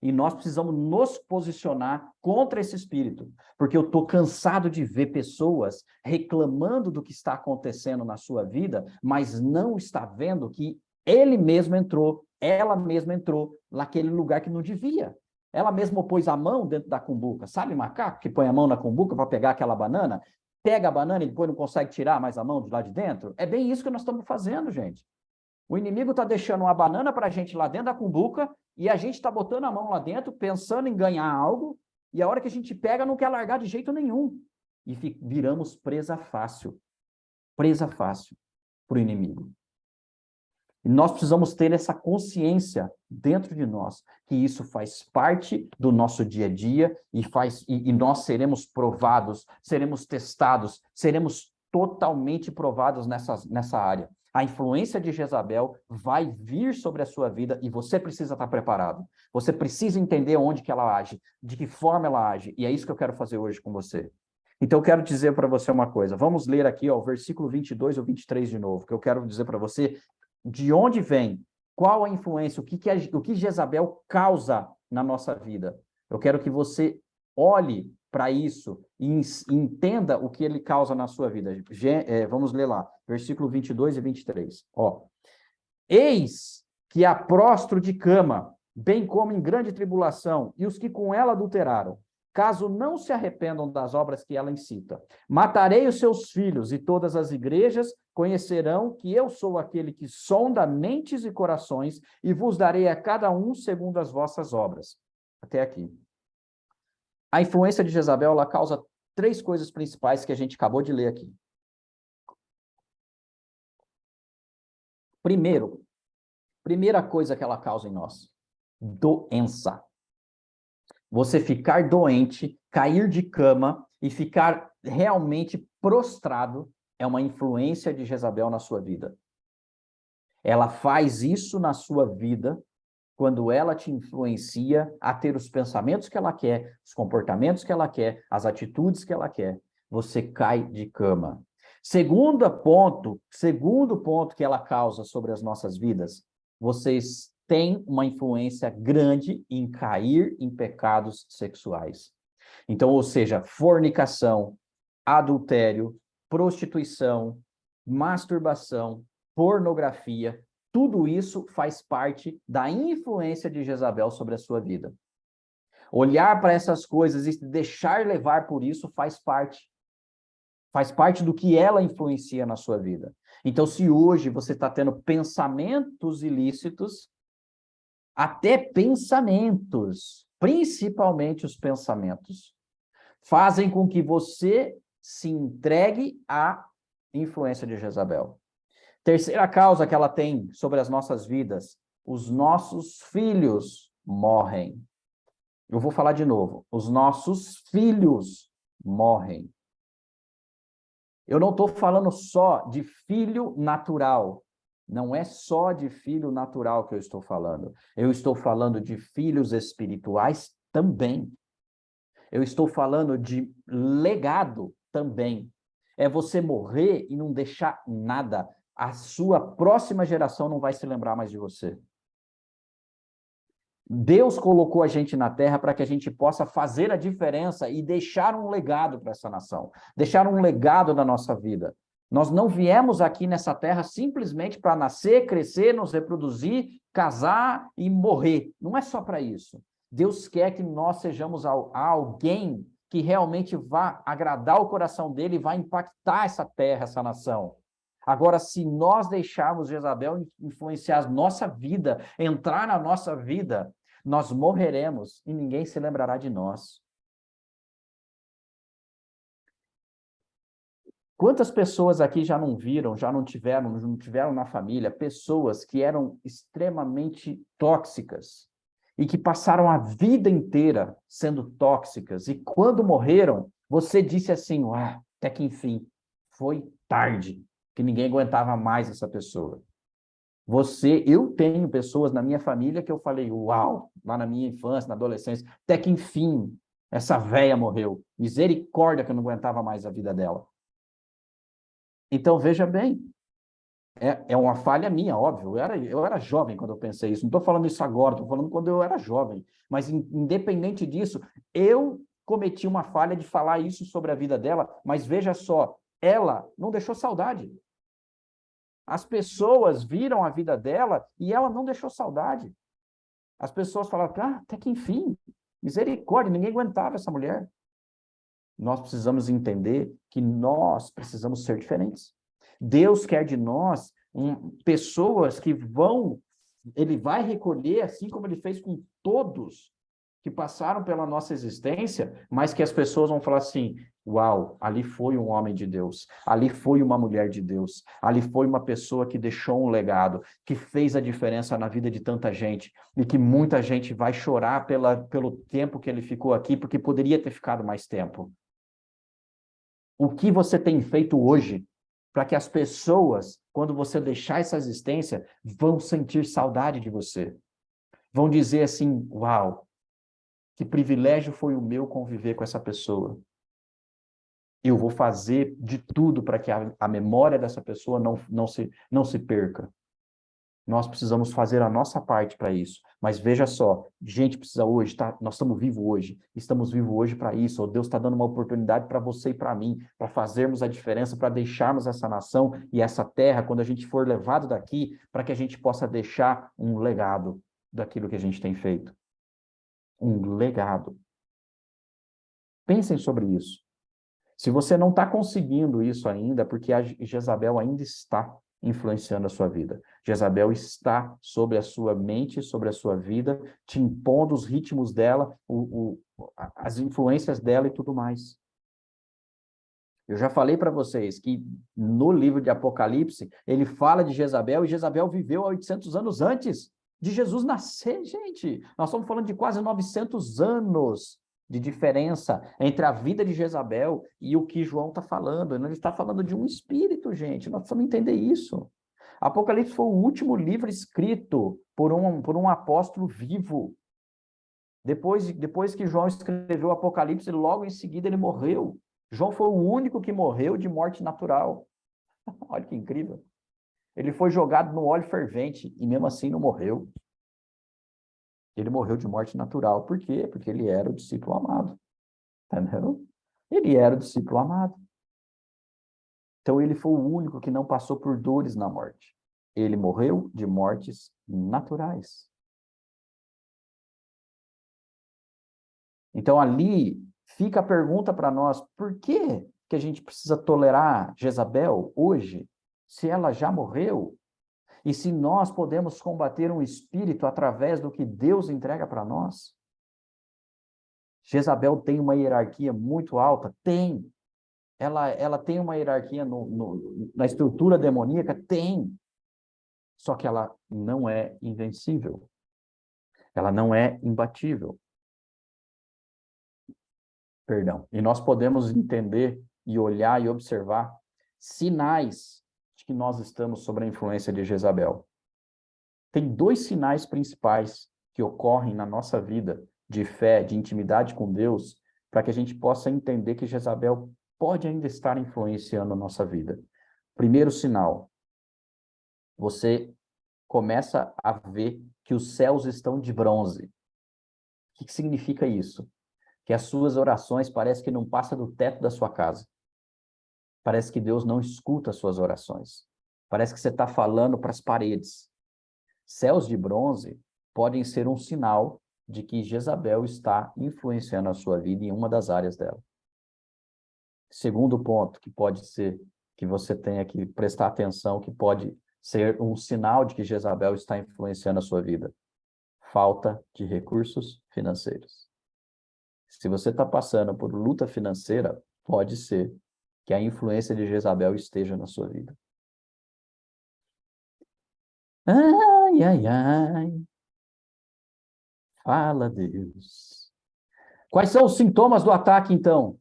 E nós precisamos nos posicionar contra esse espírito, porque eu estou cansado de ver pessoas reclamando do que está acontecendo na sua vida, mas não está vendo que ele mesmo entrou, ela mesma entrou naquele lugar que não devia. Ela mesma pôs a mão dentro da cumbuca. Sabe macaco que põe a mão na cumbuca para pegar aquela banana? Pega a banana e depois não consegue tirar mais a mão de lá de dentro? É bem isso que nós estamos fazendo, gente. O inimigo está deixando uma banana para a gente lá dentro da cumbuca e a gente está botando a mão lá dentro, pensando em ganhar algo, e a hora que a gente pega não quer largar de jeito nenhum. E viramos presa fácil para o inimigo. E nós precisamos ter essa consciência dentro de nós, que isso faz parte do nosso dia a dia e nós seremos provados, seremos testados, seremos totalmente provados nessa área. A influência de Jezabel vai vir sobre a sua vida e você precisa estar preparado. Você precisa entender onde que ela age, de que forma ela age, e é isso que eu quero fazer hoje com você. Então, eu quero dizer para você uma coisa. Vamos ler aqui, ó, o versículo 22 ou 23 de novo, que eu quero dizer para você de onde vem, qual a influência, o que Jezabel causa na nossa vida. Eu quero que você olhe para isso e entenda o que ele causa na sua vida. Vamos ler lá, versículo 22 e 23. Ó. Eis que há prostro de cama, bem como em grande tribulação, e os que com ela adulteraram, caso não se arrependam das obras que ela incita. Matarei os seus filhos, e todas as igrejas conhecerão que eu sou aquele que sonda mentes e corações, e vos darei a cada um segundo as vossas obras. Até aqui. A influência de Jezabel, ela causa 3 coisas principais que a gente acabou de ler aqui. Primeira coisa que ela causa em nós, doença. Você ficar doente, cair de cama e ficar realmente prostrado é uma influência de Jezabel na sua vida. Ela faz isso na sua vida quando ela te influencia a ter os pensamentos que ela quer, os comportamentos que ela quer, as atitudes que ela quer. Você cai de cama. Segundo ponto que ela causa sobre as nossas vidas, vocês têm uma influência grande em cair em pecados sexuais. Então, ou seja, fornicação, adultério, prostituição, masturbação, pornografia, tudo isso faz parte da influência de Jezabel sobre a sua vida. Olhar para essas coisas e deixar levar por isso faz parte. Faz parte do que ela influencia na sua vida. Então, se hoje você está tendo pensamentos ilícitos, até pensamentos, principalmente os pensamentos, fazem com que você se entregue à influência de Jezabel. Terceira causa que ela tem sobre as nossas vidas, os nossos filhos morrem. Eu vou falar de novo, os nossos filhos morrem. Eu não estou falando só de filho natural, não é só de filho natural que eu estou falando. Eu estou falando de filhos espirituais também. Eu estou falando de legado também. É você morrer e não deixar nada. A sua próxima geração não vai se lembrar mais de você. Deus colocou a gente na terra para que a gente possa fazer a diferença e deixar um legado para essa nação, deixar um legado na nossa vida. Nós não viemos aqui nessa terra simplesmente para nascer, crescer, nos reproduzir, casar e morrer. Não é só para isso. Deus quer que nós sejamos alguém que realmente vá agradar o coração dele e vá impactar essa terra, essa nação. Agora, se nós deixarmos Jezabel influenciar a nossa vida, entrar na nossa vida, nós morreremos e ninguém se lembrará de nós. Quantas pessoas aqui já não viram, já não tiveram na família, pessoas que eram extremamente tóxicas e que passaram a vida inteira sendo tóxicas, e quando morreram, você disse assim, até que enfim, foi tarde, que ninguém aguentava mais essa pessoa. Eu tenho pessoas na minha família que eu falei, uau, lá na minha infância, na adolescência, até que enfim, essa véia morreu. Misericórdia que eu não aguentava mais a vida dela. Então, veja bem, é uma falha minha, óbvio. Eu era jovem quando eu pensei isso. Não estou falando isso agora, estou falando quando eu era jovem. Mas, independente disso, eu cometi uma falha de falar isso sobre a vida dela, mas veja só, ela não deixou saudade. As pessoas viram a vida dela e ela não deixou saudade. As pessoas falaram, até que enfim, misericórdia, ninguém aguentava essa mulher. Nós precisamos entender que nós precisamos ser diferentes. Deus quer de nós pessoas que ele vai recolher, assim como ele fez com todos que passaram pela nossa existência, mas que as pessoas vão falar assim, uau, ali foi um homem de Deus, ali foi uma mulher de Deus, ali foi uma pessoa que deixou um legado, que fez a diferença na vida de tanta gente, e que muita gente vai chorar pelo tempo que ele ficou aqui, porque poderia ter ficado mais tempo. O que você tem feito hoje para que as pessoas, quando você deixar essa existência, vão sentir saudade de você? Vão dizer assim, uau, que privilégio foi o meu conviver com essa pessoa. Eu vou fazer de tudo para que a memória dessa pessoa não se perca. Nós precisamos fazer a nossa parte para isso. Mas veja só, gente precisa hoje, nós estamos vivos hoje para isso. Ou Deus está dando uma oportunidade para você e para mim, para fazermos a diferença, para deixarmos essa nação e essa terra, quando a gente for levado daqui, para que a gente possa deixar um legado daquilo que a gente tem feito. Um legado. Pensem sobre isso. Se você não está conseguindo isso ainda, porque a Jezabel ainda está influenciando a sua vida. Jezabel está sobre a sua mente, sobre a sua vida, te impondo os ritmos dela, as influências dela e tudo mais. Eu já falei para vocês que no livro de Apocalipse, ele fala de Jezabel, e Jezabel viveu há 800 anos antes de Jesus nascer, gente. Nós estamos falando de quase 900 anos de diferença entre a vida de Jezabel e o que João está falando. Ele está falando de um espírito, gente. Nós precisamos entender isso. Apocalipse foi o último livro escrito por um apóstolo vivo. Depois que João escreveu o Apocalipse, logo em seguida ele morreu. João foi o único que morreu de morte natural. Olha que incrível. Ele foi jogado no óleo fervente e mesmo assim não morreu. Ele morreu de morte natural. Por quê? Porque ele era o discípulo amado. Entendeu? Ele era o discípulo amado. Então ele foi o único que não passou por dores na morte. Ele morreu de mortes naturais. Então ali fica a pergunta para nós, por que a gente precisa tolerar Jezabel hoje, se ela já morreu? E se nós podemos combater um espírito através do que Deus entrega para nós? Jezabel tem uma hierarquia muito alta? Tem. Ela tem uma hierarquia na estrutura demoníaca? Tem. Só que ela não é invencível. Ela não é imbatível. Perdão. E nós podemos entender e olhar e observar sinais de que nós estamos sob a influência de Jezabel. Tem 2 sinais principais que ocorrem na nossa vida de fé, de intimidade com Deus, para que a gente possa entender que Jezabel pode ainda estar influenciando a nossa vida. Primeiro sinal, você começa a ver que os céus estão de bronze. O que significa isso? Que as suas orações parecem que não passam do teto da sua casa. Parece que Deus não escuta as suas orações. Parece que você está falando para as paredes. Céus de bronze podem ser um sinal de que Jezabel está influenciando a sua vida em uma das áreas dela. Segundo ponto que pode ser, que você tenha que prestar atenção, que pode ser um sinal de que Jezabel está influenciando a sua vida. Falta de recursos financeiros. Se você está passando por luta financeira, pode ser que a influência de Jezabel esteja na sua vida. Ai, ai, ai. Fala, Deus. Quais são os sintomas do ataque, então?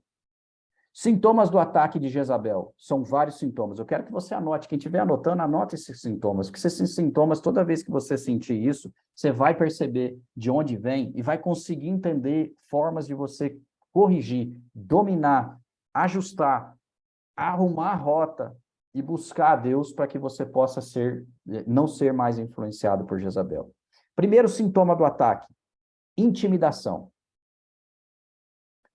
Sintomas do ataque de Jezabel. São vários sintomas. Eu quero que você anote. Quem estiver anotando, anote esses sintomas. Porque esses sintomas, toda vez que você sentir isso, você vai perceber de onde vem e vai conseguir entender formas de você corrigir, dominar, ajustar, arrumar a rota e buscar a Deus para que você possa não ser mais influenciado por Jezabel. Primeiro sintoma do ataque: intimidação.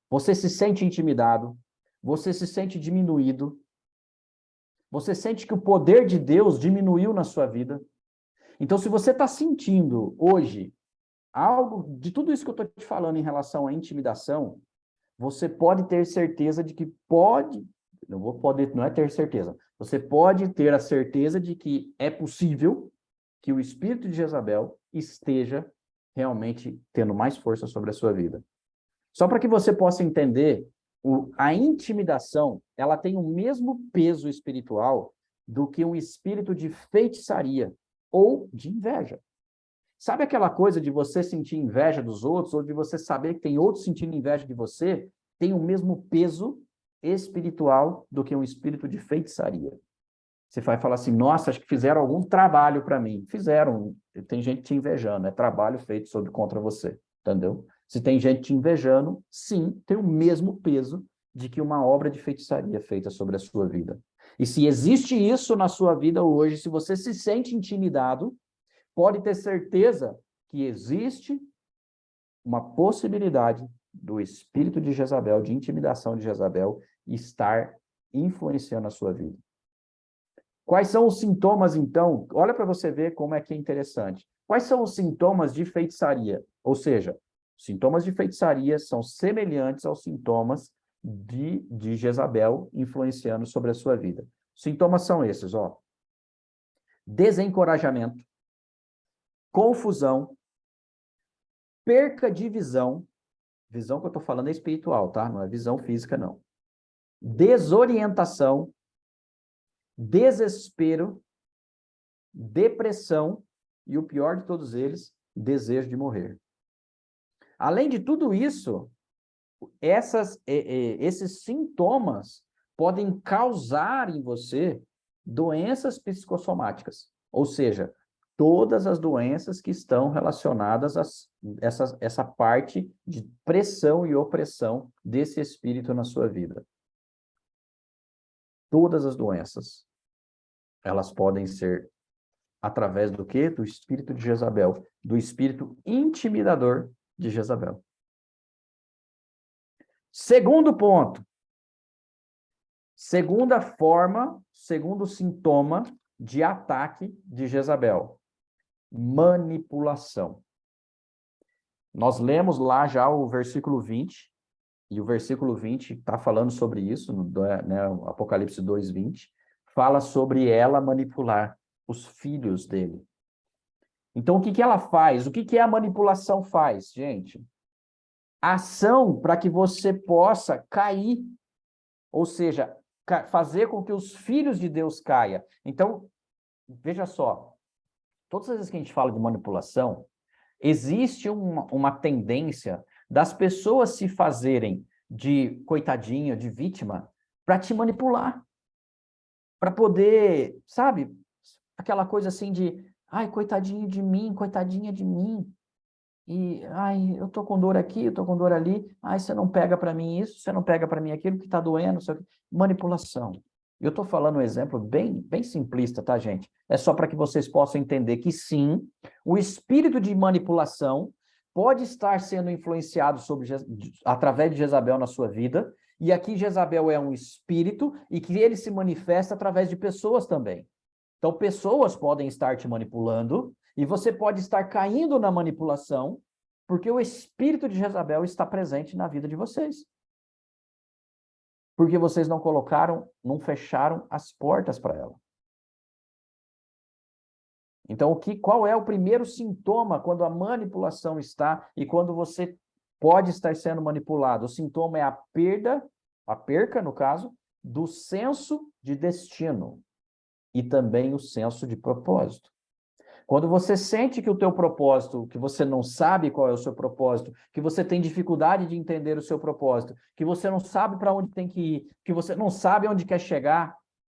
Você se sente intimidado, você se sente diminuído, você sente que o poder de Deus diminuiu na sua vida. Então, se você está sentindo hoje algo de tudo isso que eu estou te falando em relação à intimidação, você pode ter certeza de que não é ter certeza, você pode ter a certeza de que é possível que o espírito de Jezabel esteja realmente tendo mais força sobre a sua vida. Só para que você possa entender, a intimidação, ela tem o mesmo peso espiritual do que um espírito de feitiçaria ou de inveja. Sabe aquela coisa de você sentir inveja dos outros, ou de você saber que tem outros sentindo inveja de você? Tem o mesmo peso espiritual do que um espírito de feitiçaria. Você vai falar assim, nossa, acho que fizeram algum trabalho para mim. Fizeram, tem gente te invejando, é trabalho feito contra você, entendeu? Se tem gente te invejando, sim, tem o mesmo peso de que uma obra de feitiçaria feita sobre a sua vida. E se existe isso na sua vida hoje, se você se sente intimidado, pode ter certeza que existe uma possibilidade do espírito de Jezabel, de intimidação de Jezabel, estar influenciando a sua vida. Quais são os sintomas, então? Olha para você ver como é que é interessante. Quais são os sintomas de feitiçaria? Ou seja, sintomas de feitiçaria são semelhantes aos sintomas de Jezabel influenciando sobre a sua vida. Os sintomas são esses, ó. Desencorajamento, confusão, perca de visão. Visão que eu estou falando é espiritual, tá? Não é visão física, não. Desorientação, desespero, depressão e, o pior de todos eles, desejo de morrer. Além de tudo isso, esses sintomas podem causar em você doenças psicossomáticas, ou seja, todas as doenças que estão relacionadas a essa parte de pressão e opressão desse espírito na sua vida. Todas as doenças, elas podem ser através do quê? Do espírito de Jezabel, do espírito intimidador de Jezabel. Segundo ponto. Segunda forma, segundo sintoma de ataque de Jezabel. Manipulação. Nós lemos lá já o versículo 20, e o versículo 20 está falando sobre isso, né, o Apocalipse 2:20, fala sobre ela manipular os filhos dele. Então, o que que ela faz? O que que a manipulação faz, gente? Ação para que você possa cair, ou seja, fazer com que os filhos de Deus caiam. Então, veja só, todas as vezes que a gente fala de manipulação, existe uma tendência das pessoas se fazerem de coitadinha, de vítima, para te manipular. Para poder, sabe, aquela coisa assim de, ai, coitadinho de mim, coitadinha de mim. E, ai, eu tô com dor aqui, eu tô com dor ali. Ai, você não pega para mim isso, você não pega para mim aquilo que tá doendo. Manipulação. Eu estou falando um exemplo bem simplista, tá, gente? É só para que vocês possam entender que sim, o espírito de manipulação pode estar sendo influenciado através de Jezabel na sua vida, e aqui Jezabel é um espírito e que ele se manifesta através de pessoas também. Então, pessoas podem estar te manipulando e você pode estar caindo na manipulação porque o espírito de Jezabel está presente na vida de vocês. Porque vocês não fecharam as portas para ela. Então, qual é o primeiro sintoma quando a manipulação está e quando você pode estar sendo manipulado? O sintoma é a perca, no caso, do senso de destino e também o senso de propósito. Quando você sente que o teu propósito, que você não sabe qual é o seu propósito, que você tem dificuldade de entender o seu propósito, que você não sabe para onde tem que ir, que você não sabe onde quer chegar,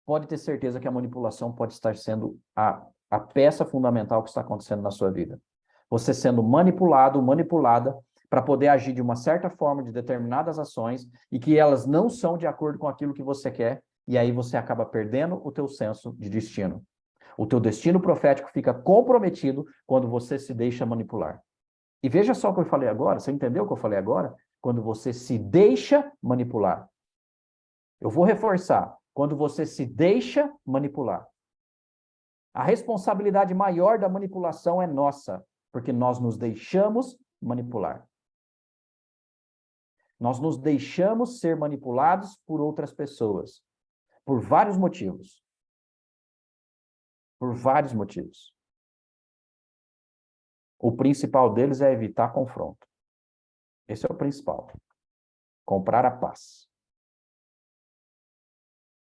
pode ter certeza que a manipulação pode estar sendo a peça fundamental que está acontecendo na sua vida. Você sendo manipulado, manipulada, para poder agir de uma certa forma de determinadas ações e que elas não são de acordo com aquilo que você quer, e aí você acaba perdendo o teu senso de destino. O teu destino profético fica comprometido quando você se deixa manipular. E veja só o que eu falei agora, você entendeu o que eu falei agora? Quando você se deixa manipular. Eu vou reforçar, quando você se deixa manipular. A responsabilidade maior da manipulação é nossa, porque nós nos deixamos manipular. Nós nos deixamos ser manipulados por outras pessoas, por vários motivos. Por vários motivos. O principal deles é evitar confronto. Esse é o principal. Comprar a paz.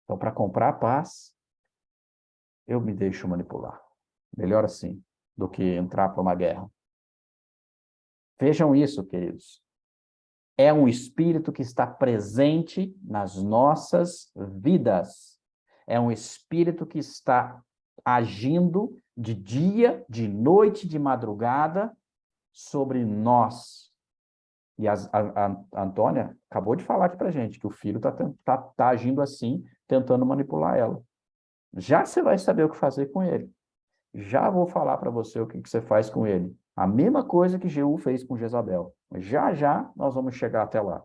Então, para comprar a paz, eu me deixo manipular. Melhor assim do que entrar para uma guerra. Vejam isso, queridos. É um espírito que está presente nas nossas vidas. É um espírito que está agindo de dia, de noite, de madrugada sobre nós. E a Antônia acabou de falar aqui pra gente que o filho tá agindo assim, tentando manipular ela. Já você vai saber o que fazer com ele. Já vou falar para você o que você faz com ele. A mesma coisa que Jeú fez com Jezabel. Já nós vamos chegar até lá.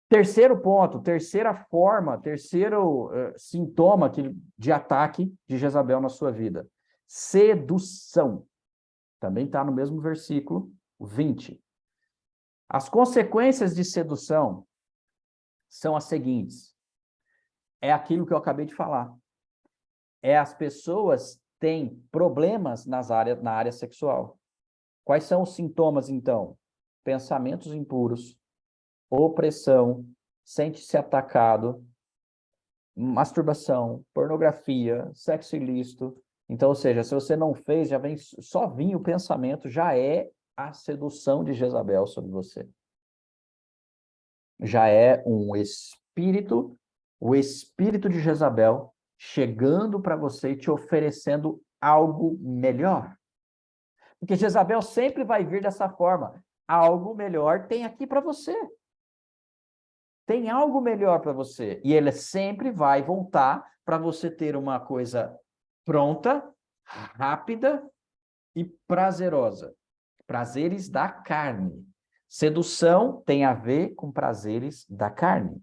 Terceiro ponto, terceira forma, terceiro sintoma de ataque de Jezabel na sua vida. Sedução. Também está no mesmo versículo 20. As consequências de sedução são as seguintes. É aquilo que eu acabei de falar. As pessoas têm problemas na área sexual. Quais são os sintomas, então? Pensamentos impuros, opressão, sente-se atacado, masturbação, pornografia, sexo ilícito. Então, ou seja, se você não fez, só vinha o pensamento, já é a sedução de Jezabel sobre você. Já é um espírito, o espírito de Jezabel chegando para você e te oferecendo algo melhor. Porque Jezabel sempre vai vir dessa forma. Algo melhor tem aqui para você. Tem algo melhor para você. E ele sempre vai voltar para você ter uma coisa pronta, rápida e prazerosa. Prazeres da carne. Sedução tem a ver com prazeres da carne.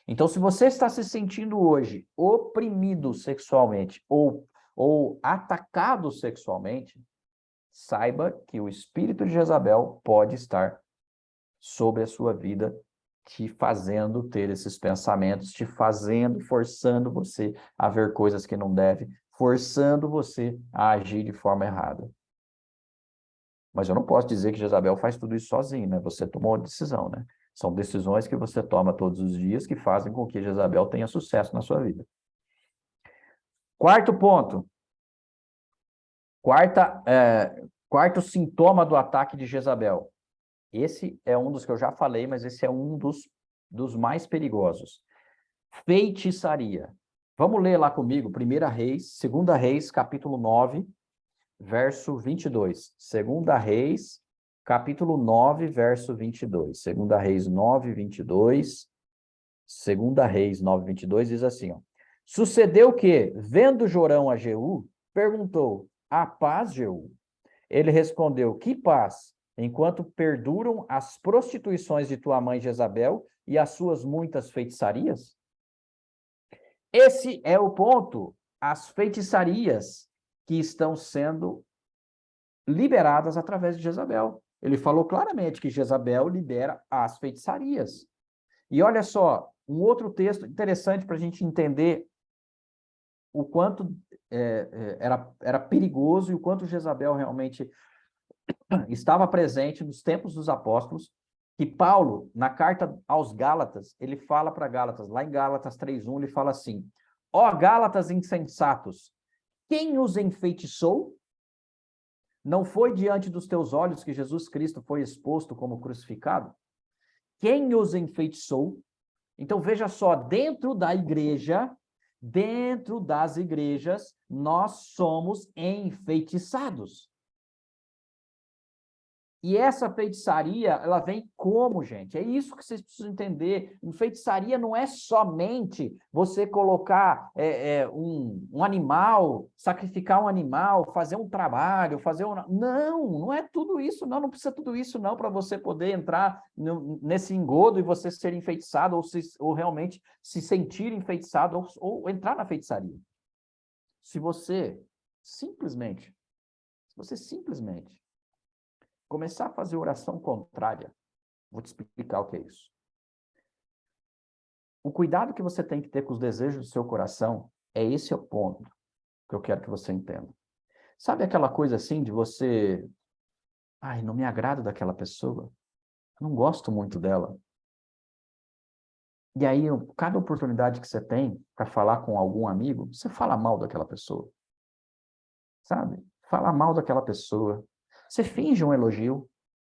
Então, se você está se sentindo hoje oprimido sexualmente ou atacado sexualmente, saiba que o espírito de Jezabel pode estar sobre a sua vida, te fazendo ter esses pensamentos, forçando você a ver coisas que não deve, forçando você a agir de forma errada. Mas eu não posso dizer que Jezabel faz tudo isso sozinho, né? Você tomou uma decisão, né? São decisões que você toma todos os dias que fazem com que Jezabel tenha sucesso na sua vida. Quarto ponto. Quarto sintoma do ataque de Jezabel. Esse é um dos que eu já falei, mas esse é um dos mais perigosos. Feitiçaria. Vamos ler lá comigo, 2 Reis, capítulo 9, verso 22. 2 Reis, capítulo 9, verso 22. 2 Reis 9, 22. 2 Reis 9, 22 diz assim, ó. Sucedeu que, vendo Jorão a Jeú, perguntou: a paz, Jeú? Ele respondeu: que paz, enquanto perduram as prostituições de tua mãe Jezabel e as suas muitas feitiçarias? Esse é o ponto. As feitiçarias que estão sendo liberadas através de Jezabel. Ele falou claramente que Jezabel libera as feitiçarias. E olha só, um outro texto interessante para a gente entender o quanto era perigoso e o quanto Jezabel realmente estava presente nos tempos dos apóstolos, que Paulo, na carta aos Gálatas, ele fala para Gálatas, lá em Gálatas 3:1, ele fala assim: ó Gálatas insensatos, quem os enfeitiçou? Não foi diante dos teus olhos que Jesus Cristo foi exposto como crucificado? Quem os enfeitiçou? Então veja só, dentro da igreja, dentro das igrejas, nós somos enfeitiçados. E essa feitiçaria, ela vem como, gente? É isso que vocês precisam entender. Feitiçaria não é somente você colocar um animal, sacrificar um animal, fazer um trabalho, Não é tudo isso, não precisa tudo isso não para você poder entrar nesse engodo e você ser enfeitiçado ou realmente se sentir enfeitiçado ou entrar na feitiçaria. Se você simplesmente começar a fazer oração contrária, vou te explicar o que é isso. O cuidado que você tem que ter com os desejos do seu coração, esse é o ponto que eu quero que você entenda. Sabe aquela coisa assim de você... Ai, não me agrado daquela pessoa, não gosto muito dela. E aí, cada oportunidade que você tem para falar com algum amigo, você fala mal daquela pessoa. Sabe? Fala mal daquela pessoa. Você finge um elogio.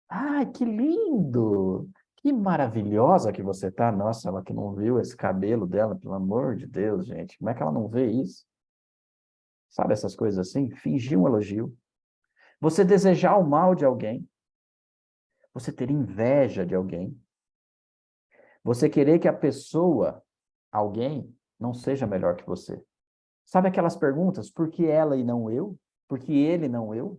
Ai, que lindo! Que maravilhosa que você tá. Nossa, ela que não viu esse cabelo dela, pelo amor de Deus, gente. Como é que ela não vê isso? Sabe essas coisas assim? Fingir um elogio. Você desejar o mal de alguém. Você ter inveja de alguém. Você querer que a pessoa, alguém, não seja melhor que você. Sabe aquelas perguntas? Por que ela e não eu? Por que ele e não eu?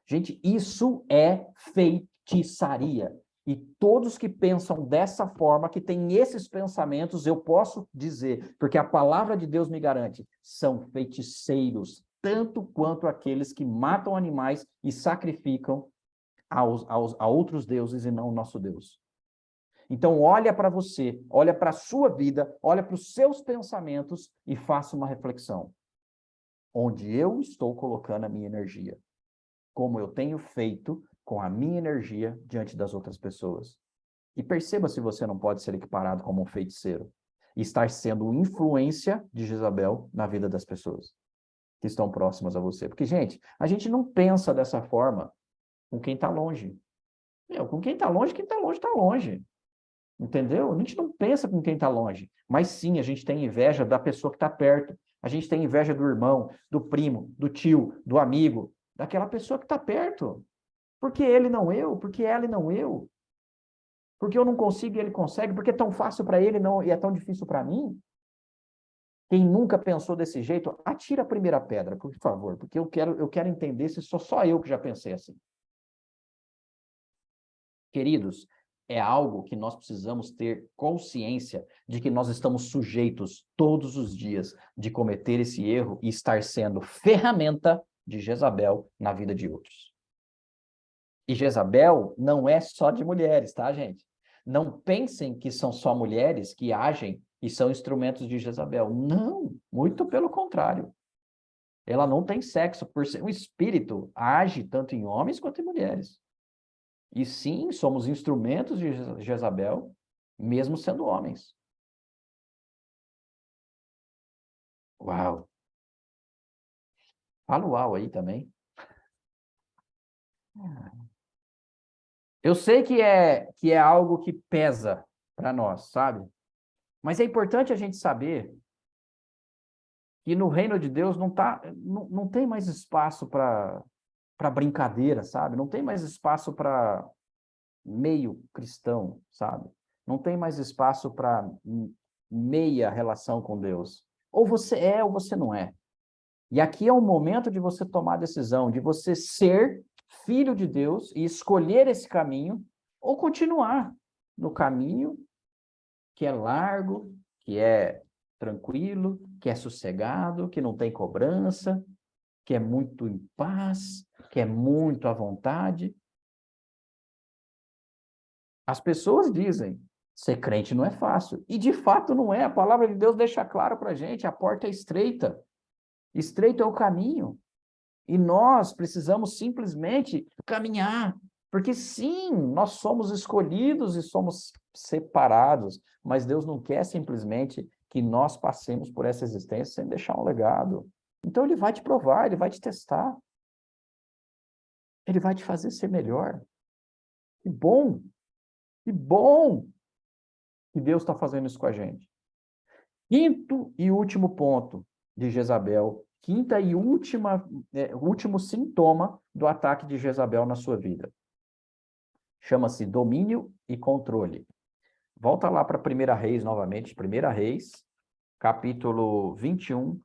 Gente, isso é feitiçaria. E todos que pensam dessa forma, que têm esses pensamentos, eu posso dizer, porque a palavra de Deus me garante, são feiticeiros, tanto quanto aqueles que matam animais e sacrificam a outros deuses e não o nosso Deus. Então, olha para você, olha para a sua vida, olha para os seus pensamentos e faça uma reflexão. Onde eu estou colocando a minha energia? Como eu tenho feito com a minha energia diante das outras pessoas. E perceba se você não pode ser equiparado como um feiticeiro e estar sendo influência de Jezabel na vida das pessoas que estão próximas a você. Porque, gente, a gente não pensa dessa forma com quem está longe. Com quem está longe está longe. Entendeu? A gente não pensa com quem está longe. Mas sim, a gente tem inveja da pessoa que está perto. A gente tem inveja do irmão, do primo, do tio, do amigo, daquela pessoa que está perto. Porque ele não eu, porque ela e não eu. Porque eu não consigo e ele consegue, porque é tão fácil para ele não, e é tão difícil para mim. Quem nunca pensou desse jeito, atira a primeira pedra, por favor, porque eu quero entender se sou só eu que já pensei assim. Queridos, é algo que nós precisamos ter consciência de que nós estamos sujeitos todos os dias de cometer esse erro e estar sendo ferramenta de Jezabel na vida de outros. E Jezabel não é só de mulheres, tá, gente? Não pensem que são só mulheres que agem e são instrumentos de Jezabel. Não, muito pelo contrário. Ela não tem sexo, por ser um espírito, age tanto em homens quanto em mulheres. E sim, somos instrumentos de Jezabel, mesmo sendo homens. Uau! Fala uau aí também. Eu sei que é algo que pesa para nós, sabe? Mas é importante a gente saber que no reino de Deus não tem mais espaço para brincadeira, sabe? Não tem mais espaço para meio cristão, sabe? Não tem mais espaço para meia relação com Deus. Ou você é ou você não é. E aqui é o momento de você tomar a decisão, de você ser filho de Deus e escolher esse caminho, ou continuar no caminho que é largo, que é tranquilo, que é sossegado, que não tem cobrança, que é muito em paz, que é muito à vontade. As pessoas dizem, ser crente não é fácil. E de fato não é. A palavra de Deus deixa claro para a gente, a porta é estreita. Estreito é o caminho. E nós precisamos simplesmente caminhar. Porque sim, nós somos escolhidos e somos separados. Mas Deus não quer simplesmente que nós passemos por essa existência sem deixar um legado. Então ele vai te provar, ele vai te testar. Ele vai te fazer ser melhor. Que bom! Que bom que Deus está fazendo isso com a gente. Quinto e último ponto de Jezabel. Quinta e último sintoma do ataque de Jezabel na sua vida. Chama-se domínio e controle. Volta lá para 1 Reis novamente. 1 Reis, capítulo 21,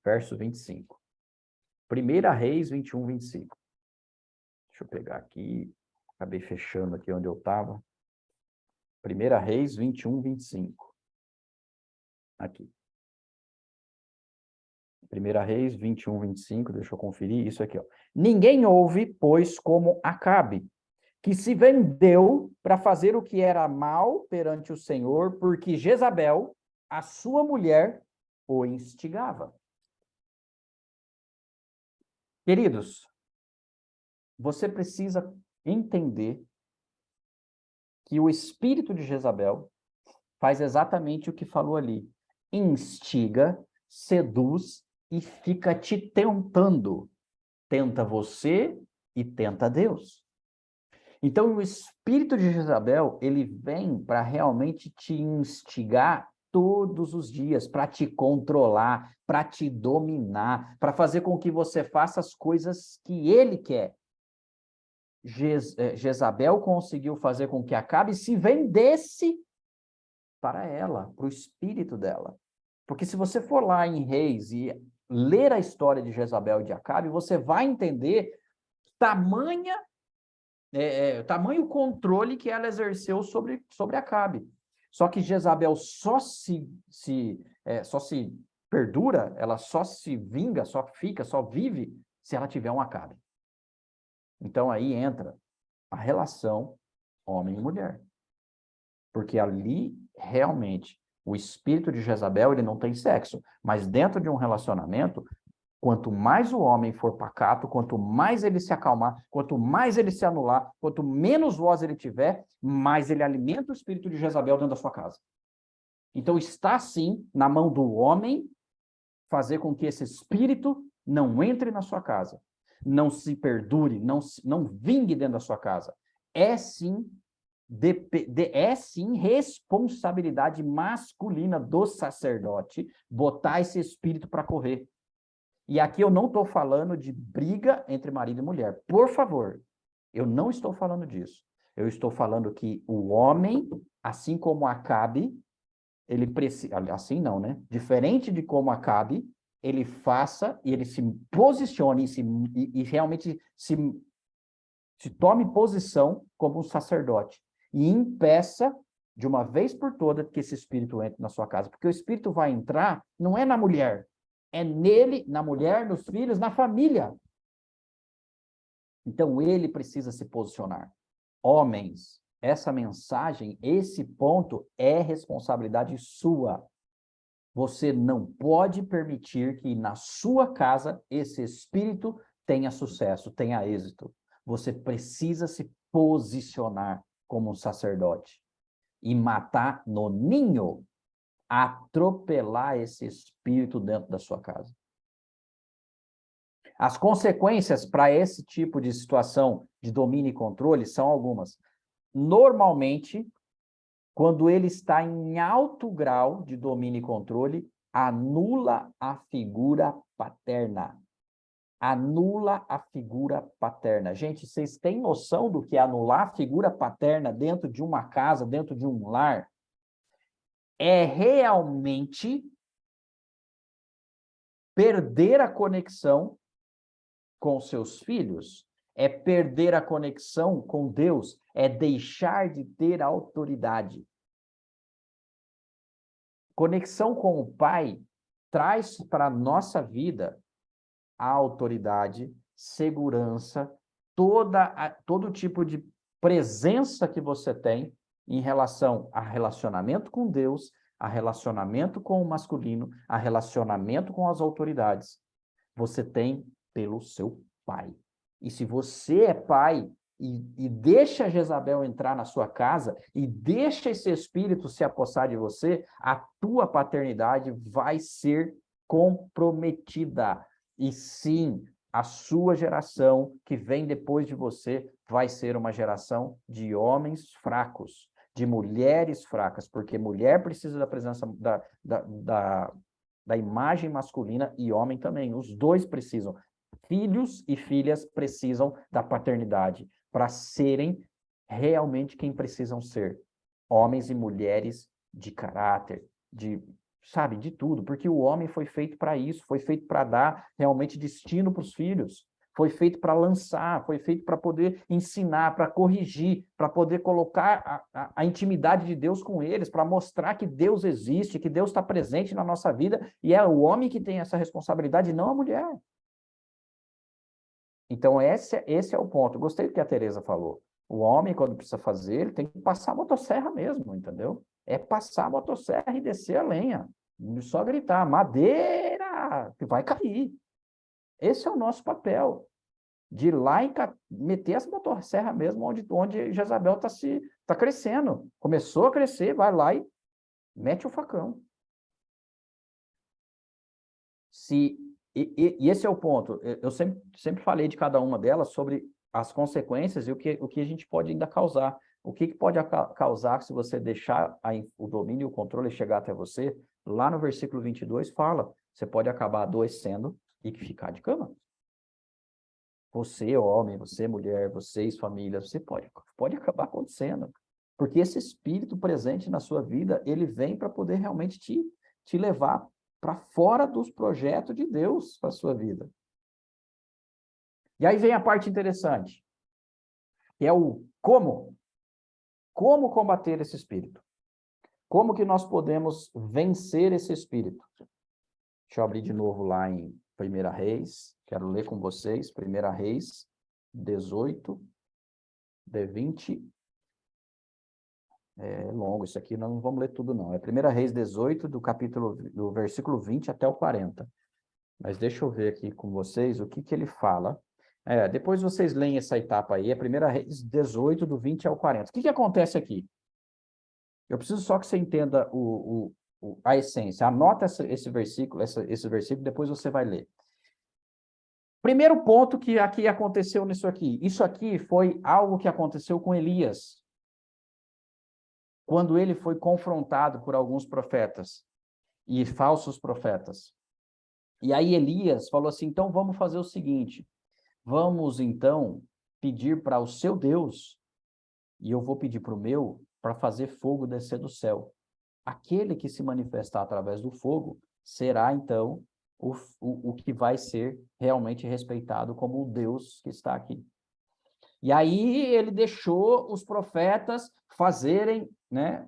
verso 25. 1 Reis 21, 25. Deixa eu pegar aqui. Acabei fechando aqui onde eu estava. 1 Reis 21, 25. Aqui. 1 Reis 21, 25. Deixa eu conferir isso aqui. Ó. Ninguém houve, pois, como Acabe, que se vendeu para fazer o que era mal perante o Senhor, porque Jezabel, a sua mulher, o instigava. Queridos, você precisa entender que o espírito de Jezabel faz exatamente o que falou ali. Instiga, seduz e fica te tentando. Tenta você e tenta Deus. Então, o espírito de Jezabel, ele vem para realmente te instigar todos os dias, para te controlar, para te dominar, para fazer com que você faça as coisas que ele quer. Jezabel conseguiu fazer com que Acabe se vendesse para ela, para o espírito dela. Porque se você for lá em Reis e ler a história de Jezabel e de Acabe, você vai entender tamanho controle que ela exerceu sobre Acabe. Só que Jezabel só se perdura, ela só se vinga, só vive se ela tiver um Acabe. Então aí entra a relação homem e mulher. Porque ali, realmente, o espírito de Jezabel, ele não tem sexo. Mas dentro de um relacionamento, quanto mais o homem for pacato, quanto mais ele se acalmar, quanto mais ele se anular, quanto menos voz ele tiver, mais ele alimenta o espírito de Jezabel dentro da sua casa. Então está, sim, na mão do homem fazer com que esse espírito não entre na sua casa, não se perdure, não vingue dentro da sua casa. É sim responsabilidade masculina do sacerdote botar esse espírito para correr. E aqui eu não estou falando de briga entre marido e mulher. Por favor, eu não estou falando disso. Eu estou falando que o homem, assim como Acabe, ele precisa... Assim não, né? Diferente de como Acabe, ele faça e ele se posicione e realmente se tome posição como um sacerdote. E impeça, de uma vez por todas, que esse espírito entre na sua casa. Porque o espírito vai entrar, não é na mulher, é nele, na mulher, nos filhos, na família. Então, ele precisa se posicionar. Homens, essa mensagem, esse ponto é responsabilidade sua. Você não pode permitir que na sua casa esse espírito tenha sucesso, tenha êxito. Você precisa se posicionar como um sacerdote e matar no ninho, atropelar esse espírito dentro da sua casa. As consequências para esse tipo de situação de domínio e controle são algumas. Normalmente, quando ele está em alto grau de domínio e controle, anula a figura paterna. Anula a figura paterna. Gente, vocês têm noção do que é anular a figura paterna dentro de uma casa, dentro de um lar? É realmente perder a conexão com seus filhos, é perder a conexão com Deus, é deixar de ter autoridade. Conexão com o Pai traz para a nossa vida a autoridade, segurança, todo tipo de presença que você tem em relação a relacionamento com Deus, a relacionamento com o masculino, a relacionamento com as autoridades. Você tem pelo seu pai. E se você é pai e deixa Jezabel entrar na sua casa e deixa esse espírito se apossar de você, a tua paternidade vai ser comprometida. E sim, a sua geração que vem depois de você vai ser uma geração de homens fracos, de mulheres fracas, porque mulher precisa da presença da imagem masculina e homem também. Os dois precisam. Filhos e filhas precisam da paternidade para serem realmente quem precisam ser. Homens e mulheres de caráter, sabe, de tudo, porque o homem foi feito para isso, foi feito para dar realmente destino para os filhos, foi feito para lançar, foi feito para poder ensinar, para corrigir, para poder colocar a intimidade de Deus com eles, para mostrar que Deus existe, que Deus está presente na nossa vida, e é o homem que tem essa responsabilidade, não a mulher. Então, esse é o ponto. Gostei do que a Tereza falou. O homem, quando precisa fazer, ele tem que passar a motosserra mesmo, entendeu? É passar a motosserra e descer a lenha. Só gritar, madeira, que vai cair. Esse é o nosso papel. De ir lá e meter essa motosserra mesmo onde Jezabel está crescendo. Começou a crescer, vai lá e mete o facão. E esse é o ponto. Eu sempre falei de cada uma delas sobre as consequências e o que a gente pode ainda causar. O que pode causar se você deixar o domínio e o controle chegar até você? Lá no versículo 22 fala, você pode acabar adoecendo e ficar de cama. Você, homem, você, mulher, vocês, família, você pode acabar acontecendo. Porque esse espírito presente na sua vida, ele vem para poder realmente te levar para fora dos projetos de Deus para a sua vida. E aí vem a parte interessante, que é o como. Como combater esse espírito? Como que nós podemos vencer esse espírito? Deixa eu abrir de novo lá em 1 Reis, quero ler com vocês, 1 Reis 18, de 20. É longo isso aqui, nós não vamos ler tudo não. É 1 Reis 18, do versículo 20 até o 40. Mas deixa eu ver aqui com vocês o que ele fala. Depois vocês leem essa etapa aí, é 1 Reis 18, do 20 ao 40. O que acontece aqui? Eu preciso só que você entenda a essência. Anota esse versículo, depois você vai ler. Primeiro ponto que aqui aconteceu nisso aqui. Isso aqui foi algo que aconteceu com Elias, quando ele foi confrontado por alguns profetas e falsos profetas. E aí Elias falou assim, então vamos fazer o seguinte, vamos então pedir para o seu Deus, e eu vou pedir para o meu, para fazer fogo descer do céu. Aquele que se manifestar através do fogo será então o que vai ser realmente respeitado como o Deus que está aqui. E aí ele deixou os profetas fazerem, né?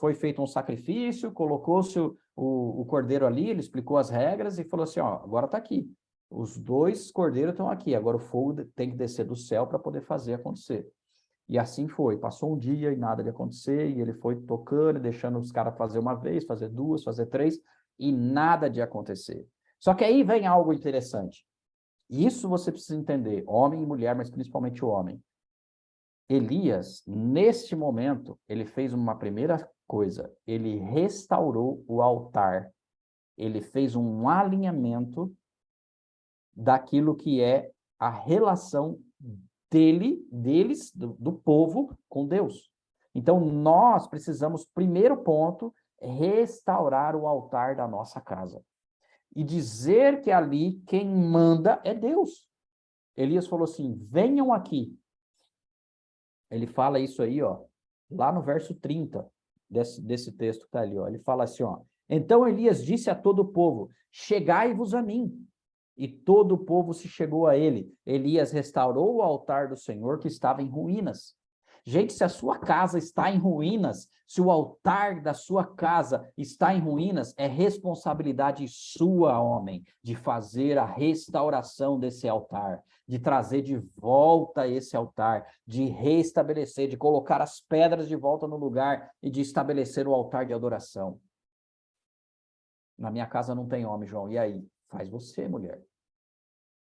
Foi feito um sacrifício, colocou-se o cordeiro ali, ele explicou as regras e falou assim, ó, agora está aqui. Os 2 cordeiros estão aqui, agora o fogo tem que descer do céu para poder fazer acontecer. E assim foi, passou um dia e nada de acontecer, e ele foi tocando, deixando os caras fazer uma vez, fazer 2, fazer 3, e nada de acontecer. Só que aí vem algo interessante. Isso você precisa entender, homem e mulher, mas principalmente o homem. Elias, neste momento, ele fez uma primeira coisa, ele restaurou o altar, ele fez um alinhamento daquilo que é a relação deles, do povo com Deus. Então, nós precisamos, primeiro ponto, restaurar o altar da nossa casa. E dizer que ali quem manda é Deus. Elias falou assim, venham aqui. Ele fala isso aí, ó, lá no verso 30 desse texto que está ali, ó. Ele fala assim, ó, Então Elias disse a todo o povo: chegai-vos a mim. E todo o povo se chegou a ele. Elias restaurou o altar do Senhor que estava em ruínas. Gente, se a sua casa está em ruínas, se o altar da sua casa está em ruínas, é responsabilidade sua, homem, de fazer a restauração desse altar, de trazer de volta esse altar, de restabelecer, de colocar as pedras de volta no lugar e de estabelecer o altar de adoração. Na minha casa não tem homem, João. E aí? Faz você, mulher.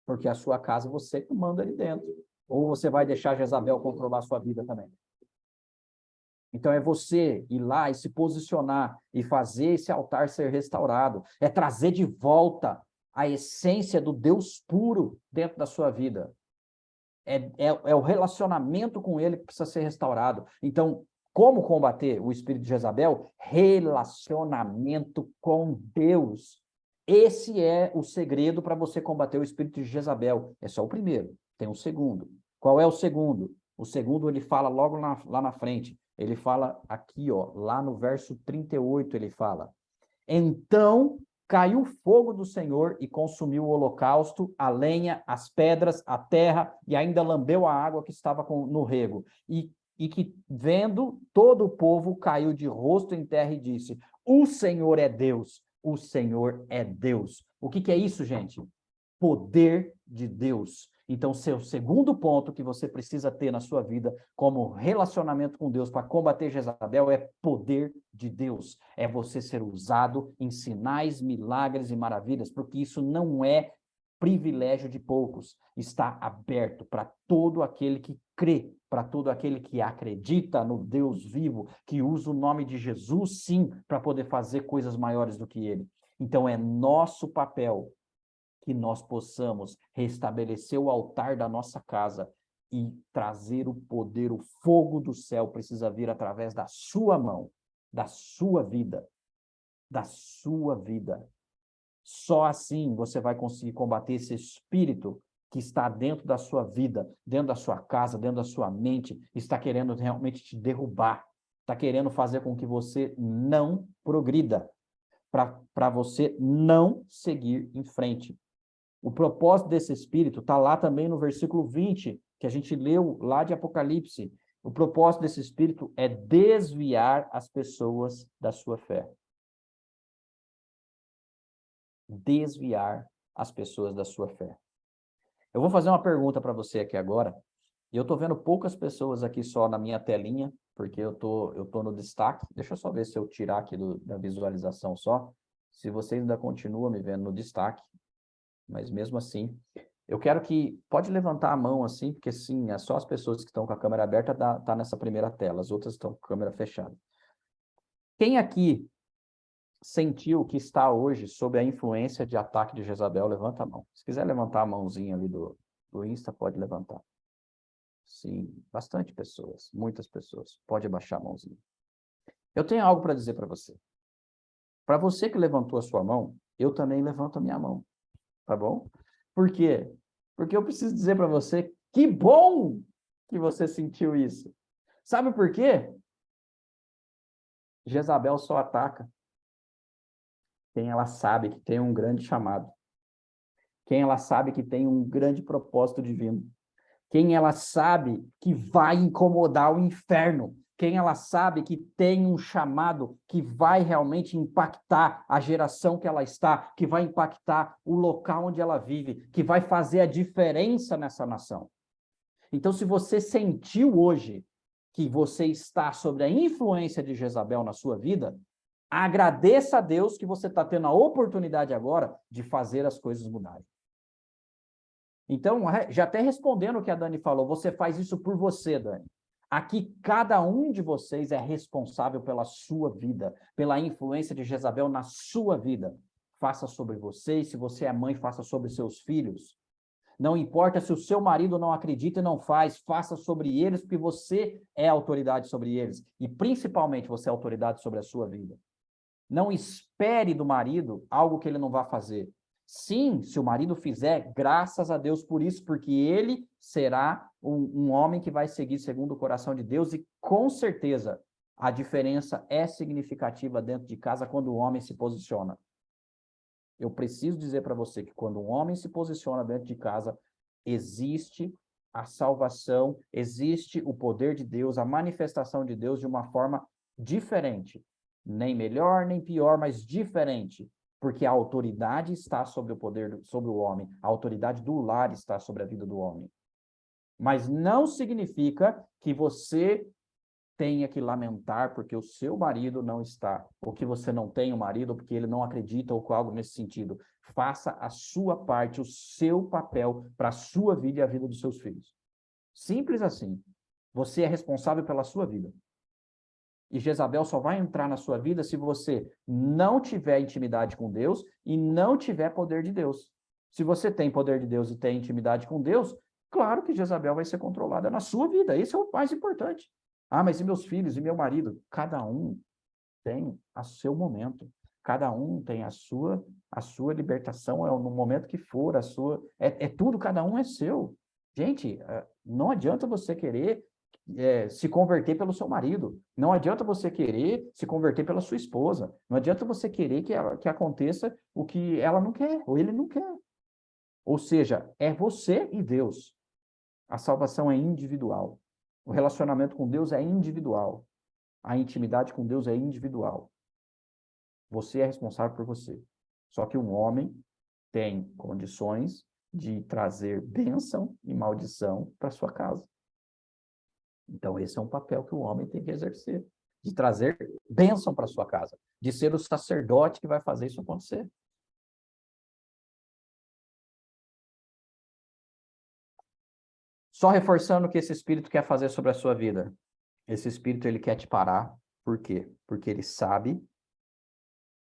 Porque a sua casa você que manda ali dentro. Ou você vai deixar Jezabel controlar a sua vida também. Então é você ir lá e se posicionar e fazer esse altar ser restaurado. É trazer de volta a essência do Deus puro dentro da sua vida. É o relacionamento com ele que precisa ser restaurado. Então, como combater o espírito de Jezabel? Relacionamento com Deus. Esse é o segredo para você combater o espírito de Jezabel. É só o primeiro. Tem um segundo. Qual é o segundo? O segundo ele fala logo lá na frente. Ele fala aqui, ó, lá no verso 38, ele fala: então caiu fogo do Senhor e consumiu o holocausto, a lenha, as pedras, a terra, e ainda lambeu a água que estava no rego. E que, vendo, todo o povo caiu de rosto em terra e disse: o Senhor é Deus, o Senhor é Deus. O que é isso, gente? Poder de Deus. Então, seu segundo ponto que você precisa ter na sua vida como relacionamento com Deus para combater Jezabel é poder de Deus. É você ser usado em sinais, milagres e maravilhas, porque isso não é privilégio de poucos. Está aberto para todo aquele que crê, para todo aquele que acredita no Deus vivo, que usa o nome de Jesus, sim, para poder fazer coisas maiores do que ele. Então, é nosso papel que nós possamos restabelecer o altar da nossa casa e trazer o poder, o fogo do céu precisa vir através da sua mão, da sua vida, da sua vida. Só assim você vai conseguir combater esse espírito que está dentro da sua vida, dentro da sua casa, dentro da sua mente, está querendo realmente te derrubar, está querendo fazer com que você não progrida, para você não seguir em frente. O propósito desse espírito está lá também no versículo 20, que a gente leu lá de Apocalipse. O propósito desse espírito é desviar as pessoas da sua fé. Desviar as pessoas da sua fé. Eu vou fazer uma pergunta para você aqui agora, e eu estou vendo poucas pessoas aqui só na minha telinha, porque eu tô no destaque. Deixa eu só ver se eu tirar aqui da visualização só, se vocês ainda continuam me vendo no destaque. Mas mesmo assim, eu quero que... Pode levantar a mão assim, porque sim, é só as pessoas que estão com a câmera aberta tá nessa primeira tela, as outras estão com a câmera fechada. Quem aqui sentiu que está hoje sob a influência de ataque de Jezabel, levanta a mão. Se quiser levantar a mãozinha ali do Insta, pode levantar. Sim, bastante pessoas, muitas pessoas. Pode abaixar a mãozinha. Eu tenho algo para dizer para você. Para você que levantou a sua mão, eu também levanto a minha mão. Tá bom? Por quê? Porque eu preciso dizer para você, que bom que você sentiu isso. Sabe por quê? Jezabel só ataca quem ela sabe que tem um grande chamado. Quem ela sabe que tem um grande propósito divino. Quem ela sabe que vai incomodar o inferno. Quem ela sabe que tem um chamado que vai realmente impactar a geração que ela está, que vai impactar o local onde ela vive, que vai fazer a diferença nessa nação. Então, se você sentiu hoje que você está sob a influência de Jezabel na sua vida, agradeça a Deus que você está tendo a oportunidade agora de fazer as coisas mudarem. Então, já até respondendo o que a Dani falou, você faz isso por você, Dani. Aqui, cada um de vocês é responsável pela sua vida, pela influência de Jezabel na sua vida. Faça sobre vocês, se você é mãe, faça sobre seus filhos. Não importa se o seu marido não acredita e não faz, faça sobre eles, porque você é autoridade sobre eles. E, principalmente, você é autoridade sobre a sua vida. Não espere do marido algo que ele não vai fazer. Sim, se o marido fizer, graças a Deus por isso, porque ele será um homem que vai seguir segundo o coração de Deus e, com certeza, A diferença é significativa dentro de casa quando o homem se posiciona. Eu preciso dizer para você que quando um homem se posiciona dentro de casa, existe a salvação, existe o poder de Deus, a manifestação de Deus de uma forma diferente. Nem melhor, nem pior, mas diferente. Porque a autoridade está sobre o poder, sobre o homem. A autoridade do lar está sobre a vida do homem. Mas não significa que você tenha que lamentar porque o seu marido não está, ou que você não tem um marido, ou porque ele não acredita, ou algo nesse sentido. Faça a sua parte, o seu papel para a sua vida e a vida dos seus filhos. Simples assim. Você é responsável pela sua vida. E Jezabel só vai entrar na sua vida se você não tiver intimidade com Deus e não tiver poder de Deus. Se você tem poder de Deus e tem intimidade com Deus, claro que Jezabel vai ser controlada na sua vida. Esse é o mais importante. Ah, mas e meus filhos e meu marido? Cada um tem o seu momento. Cada um tem a sua libertação, é no momento que for, a sua... É tudo, cada um é seu. Gente, não adianta você querer se converter pelo seu marido. Não adianta você querer se converter pela sua esposa. Não adianta você querer que aconteça o que ela não quer, ou ele não quer. Ou seja, é você e Deus. A salvação é individual. O relacionamento com Deus é individual. A intimidade com Deus é individual. Você é responsável por você. Só que um homem tem condições de trazer bênção e maldição para sua casa. Então, esse é um papel que o homem tem que exercer. De trazer bênção para sua casa. De ser o sacerdote que vai fazer isso acontecer. Só reforçando o que esse espírito quer fazer sobre a sua vida. Esse espírito, ele quer te parar. Por quê? Porque ele sabe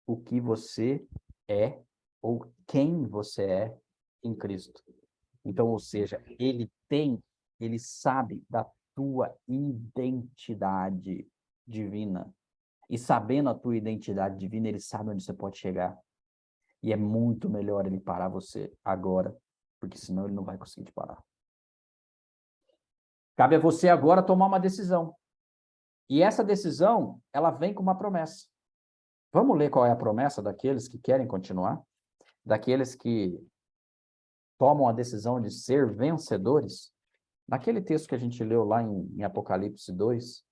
o que você é ou quem você é em Cristo. Então, ou seja, ele sabe da tua identidade divina. E sabendo a tua identidade divina, ele sabe onde você pode chegar. E é muito melhor ele parar você agora, porque senão ele não vai conseguir te parar. Cabe a você agora tomar uma decisão. E essa decisão, ela vem com uma promessa. Vamos ler qual é a promessa daqueles que querem continuar? Daqueles que tomam a decisão de ser vencedores? Naquele texto que a gente leu lá em Apocalipse 2,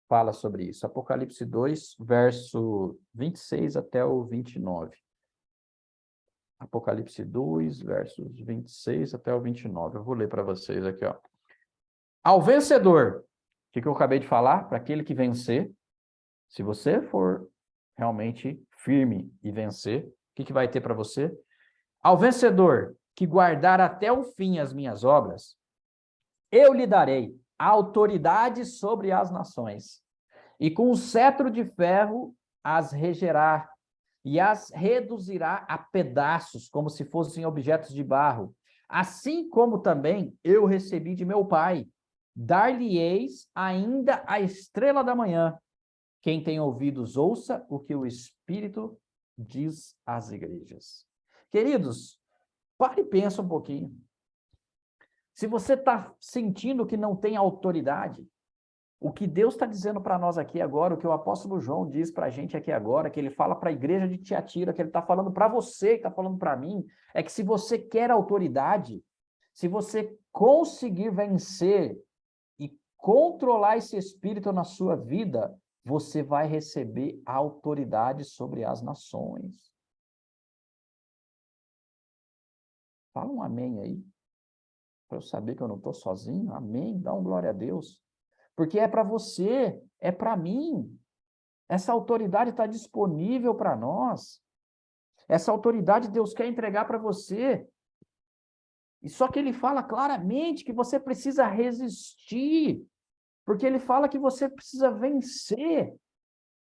fala sobre isso. Apocalipse 2, verso 26 até o 29. Apocalipse 2, versos 26 até o 29. Eu vou ler para vocês aqui, ó. Ao vencedor, o que eu acabei de falar? Para aquele que vencer, se você for realmente firme e vencer, o que vai ter para você? Ao vencedor que guardar até o fim as minhas obras, eu lhe darei autoridade sobre as nações, e com um cetro de ferro as regerá, e as reduzirá a pedaços, como se fossem objetos de barro. Assim como também eu recebi de meu Pai, dar-lhe-eis ainda a estrela da manhã. Quem tem ouvidos, ouça o que o Espírito diz às igrejas. Queridos, pare e pensa um pouquinho. Se você está sentindo que não tem autoridade, o que Deus está dizendo para nós aqui agora, o que o apóstolo João diz para a gente aqui agora, que ele fala para a igreja de Tiatira, que ele está falando para você, que está falando para mim, é que se você quer autoridade, se você conseguir vencer e controlar esse espírito na sua vida, você vai receber autoridade sobre as nações. Fala um amém aí, para eu saber que eu não estou sozinho. Amém, dá um glória a Deus. Porque é para você, é para mim. Essa autoridade está disponível para nós. Essa autoridade Deus quer entregar para você. E só que ele fala claramente que você precisa resistir. Porque ele fala que você precisa vencer.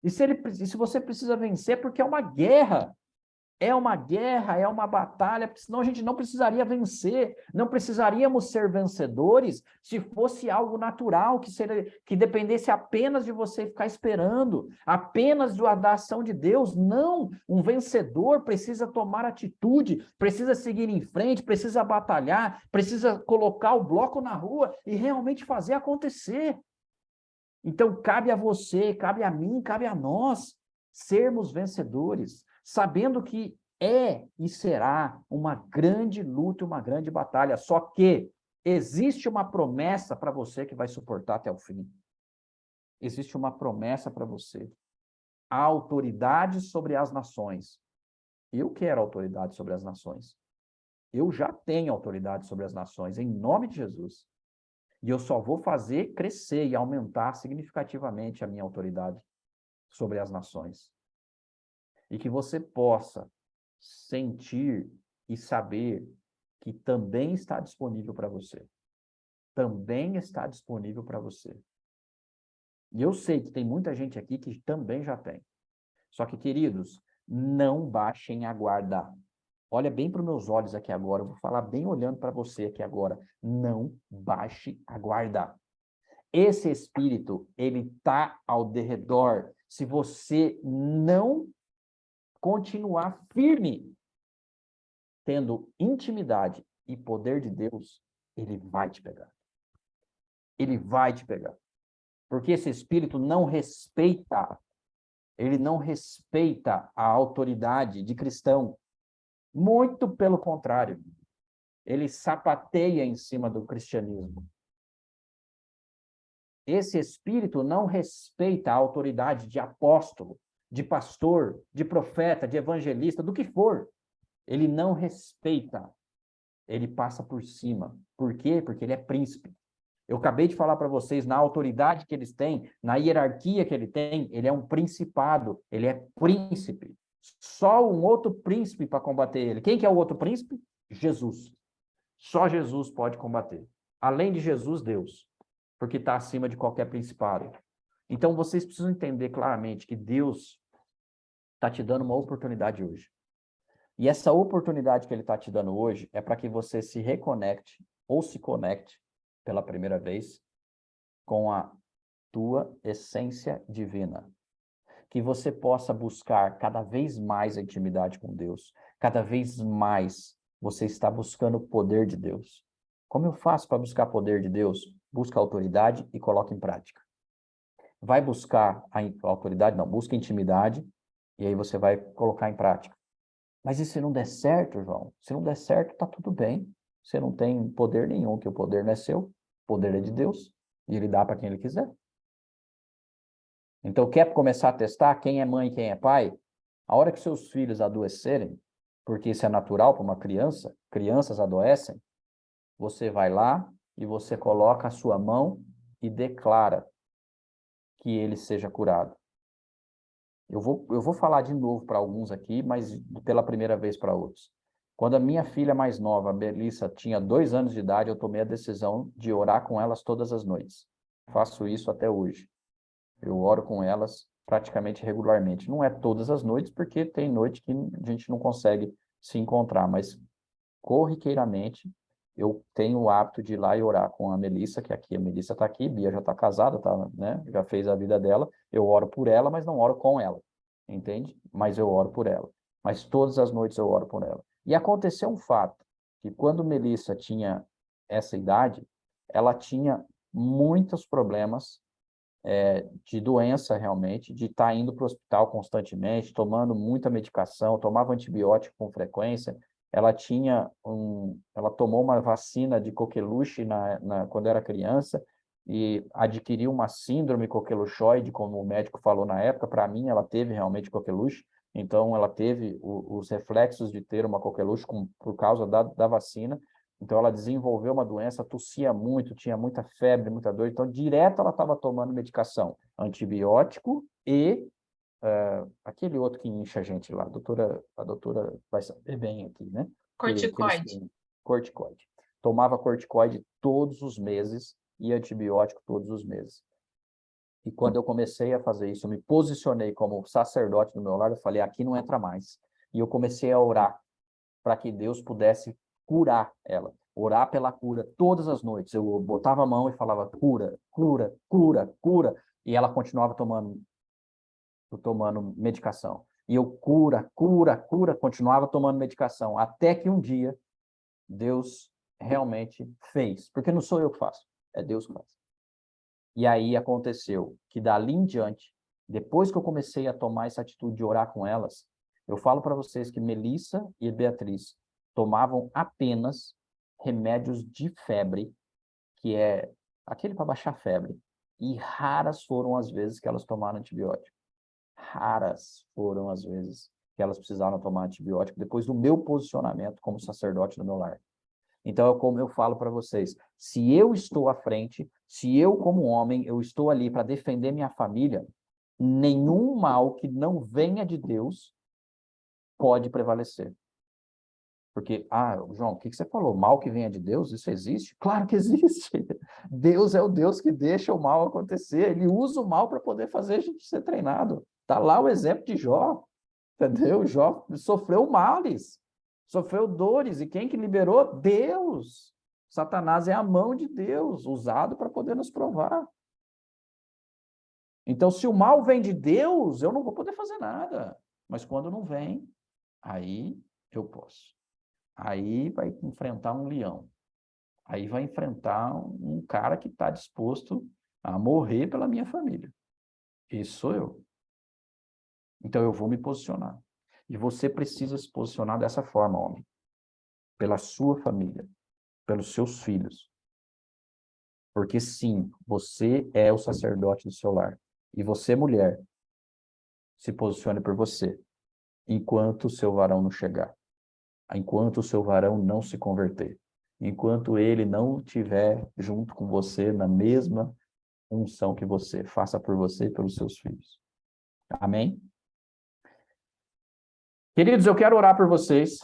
E se você precisa vencer, porque é uma guerra. É uma guerra, é uma batalha, senão a gente não precisaria vencer, não precisaríamos ser vencedores se fosse algo natural, que dependesse apenas de você ficar esperando, apenas da ação de Deus. Não, um vencedor precisa tomar atitude, precisa seguir em frente, precisa batalhar, precisa colocar o bloco na rua e realmente fazer acontecer. Então, cabe a você, cabe a mim, cabe a nós sermos vencedores, sabendo que é e será uma grande luta, uma grande batalha. Só que existe uma promessa para você que vai suportar até o fim. Existe uma promessa para você. A autoridade sobre as nações. Eu quero autoridade sobre as nações. Eu já tenho autoridade sobre as nações, em nome de Jesus. E eu só vou fazer crescer e aumentar significativamente a minha autoridade sobre as nações. E que você possa sentir e saber que também está disponível para você. Também está disponível para você. E eu sei que tem muita gente aqui que também já tem. Só que, queridos, não baixem a guarda. Olha bem para os meus olhos aqui agora, eu vou falar bem olhando para você aqui agora. Não baixe a guarda. Esse espírito, ele está ao derredor. Se você não continuar firme, tendo intimidade e poder de Deus, ele vai te pegar. Ele vai te pegar. Porque esse espírito não respeita, ele não respeita a autoridade de cristão. Muito pelo contrário. Ele sapateia em cima do cristianismo. Esse espírito não respeita a autoridade de apóstolo, de pastor, de profeta, de evangelista, do que for. Ele não respeita. Ele passa por cima. Por quê? Porque ele é príncipe. Eu acabei de falar para vocês, na autoridade que eles têm, na hierarquia que ele tem, ele é um principado, ele é príncipe. Só um outro príncipe para combater ele. Quem que é o outro príncipe? Jesus. Só Jesus pode combater. Além de Jesus, Deus. Porque está acima de qualquer principado. Então, vocês precisam entender claramente que Deus está te dando uma oportunidade hoje. E essa oportunidade que ele está te dando hoje é para que você se reconecte ou se conecte pela primeira vez com a tua essência divina. Que você possa buscar cada vez mais a intimidade com Deus. Cada vez mais você está buscando o poder de Deus. Como eu faço para buscar poder de Deus? Busca a autoridade e coloca em prática. Vai buscar a autoridade? Não, busca a intimidade e aí você vai colocar em prática. Mas e se não der certo, João? Se não der certo, tá tudo bem. Você não tem poder nenhum, que o poder não é seu, o poder é de Deus e ele dá para quem ele quiser. Então, quer começar a testar quem é mãe e quem é pai? A hora que seus filhos adoecerem, porque isso é natural para uma criança, crianças adoecem, você vai lá e você coloca a sua mão e declara que ele seja curado. Eu vou falar de novo para alguns aqui, mas pela primeira vez para outros. Quando a minha filha mais nova, a Melissa, tinha 2 anos de idade, eu tomei a decisão de orar com elas todas as noites. Faço isso até hoje. Eu oro com elas praticamente regularmente. Não é todas as noites, porque tem noite que a gente não consegue se encontrar, mas corriqueiramente eu tenho o hábito de ir lá e orar com a Melissa, que aqui a Melissa está aqui, Bia já está casada, tá, né? Já fez a vida dela. Eu oro por ela, mas não oro com ela, entende? Mas eu oro por ela. Mas todas as noites eu oro por ela. E aconteceu um fato, que quando Melissa tinha essa idade, ela tinha muitos problemas de doença realmente, de estar indo para o hospital constantemente, tomando muita medicação, tomava antibiótico com frequência. Ela tomou uma vacina de coqueluche quando era criança e adquiriu uma síndrome coqueluchoide, como o médico falou na época. Para mim, ela teve realmente coqueluche, então ela teve os reflexos de ter uma coqueluche por causa da vacina. Então, ela desenvolveu uma doença, tossia muito, tinha muita febre, muita dor. Então, direto ela estava tomando medicação, antibiótico e aquele outro que incha a gente lá. A doutora vai saber bem aqui, né? Corticoide. Corticoide. Tomava corticoide todos os meses e antibiótico todos os meses. E quando eu comecei a fazer isso, eu me posicionei como sacerdote do meu lar, eu falei, aqui não entra mais. E eu comecei a orar para que Deus pudesse curar ela, orar pela cura todas as noites. Eu botava a mão e falava cura, cura, cura, cura, e ela continuava tomando medicação. E eu cura, cura, cura, continuava tomando medicação, até que um dia Deus realmente fez, porque não sou eu que faço, é Deus que faz. E aí aconteceu que dali em diante, depois que eu comecei a tomar essa atitude de orar com elas, eu falo para vocês que Melissa e Beatriz tomavam apenas remédios de febre, que é aquele para baixar a febre. E raras foram as vezes que elas tomaram antibiótico. Raras foram as vezes que elas precisaram tomar antibiótico depois do meu posicionamento como sacerdote no meu lar. Então, como eu falo para vocês, se eu estou à frente, se eu como homem, eu estou ali para defender minha família, nenhum mal que não venha de Deus pode prevalecer. Porque, João, o que você falou? Mal que venha de Deus? Isso existe? Claro que existe. Deus é o Deus que deixa o mal acontecer. Ele usa o mal para poder fazer a gente ser treinado. Está lá o exemplo de Jó. Entendeu? Jó sofreu males, sofreu dores. E quem que liberou? Deus. Satanás é a mão de Deus, usado para poder nos provar. Então, se o mal vem de Deus, eu não vou poder fazer nada. Mas quando não vem, aí eu posso. Aí vai enfrentar um leão. Aí vai enfrentar um cara que está disposto a morrer pela minha família. Esse sou eu. Então eu vou me posicionar. E você precisa se posicionar dessa forma, homem. Pela sua família. Pelos seus filhos. Porque sim, você é o sacerdote do seu lar. E você, mulher, se posicione por você. Enquanto o seu varão não chegar. Enquanto o seu varão não se converter, enquanto ele não estiver junto com você na mesma unção que você, faça por você e pelos seus filhos. Amém? Queridos, eu quero orar por vocês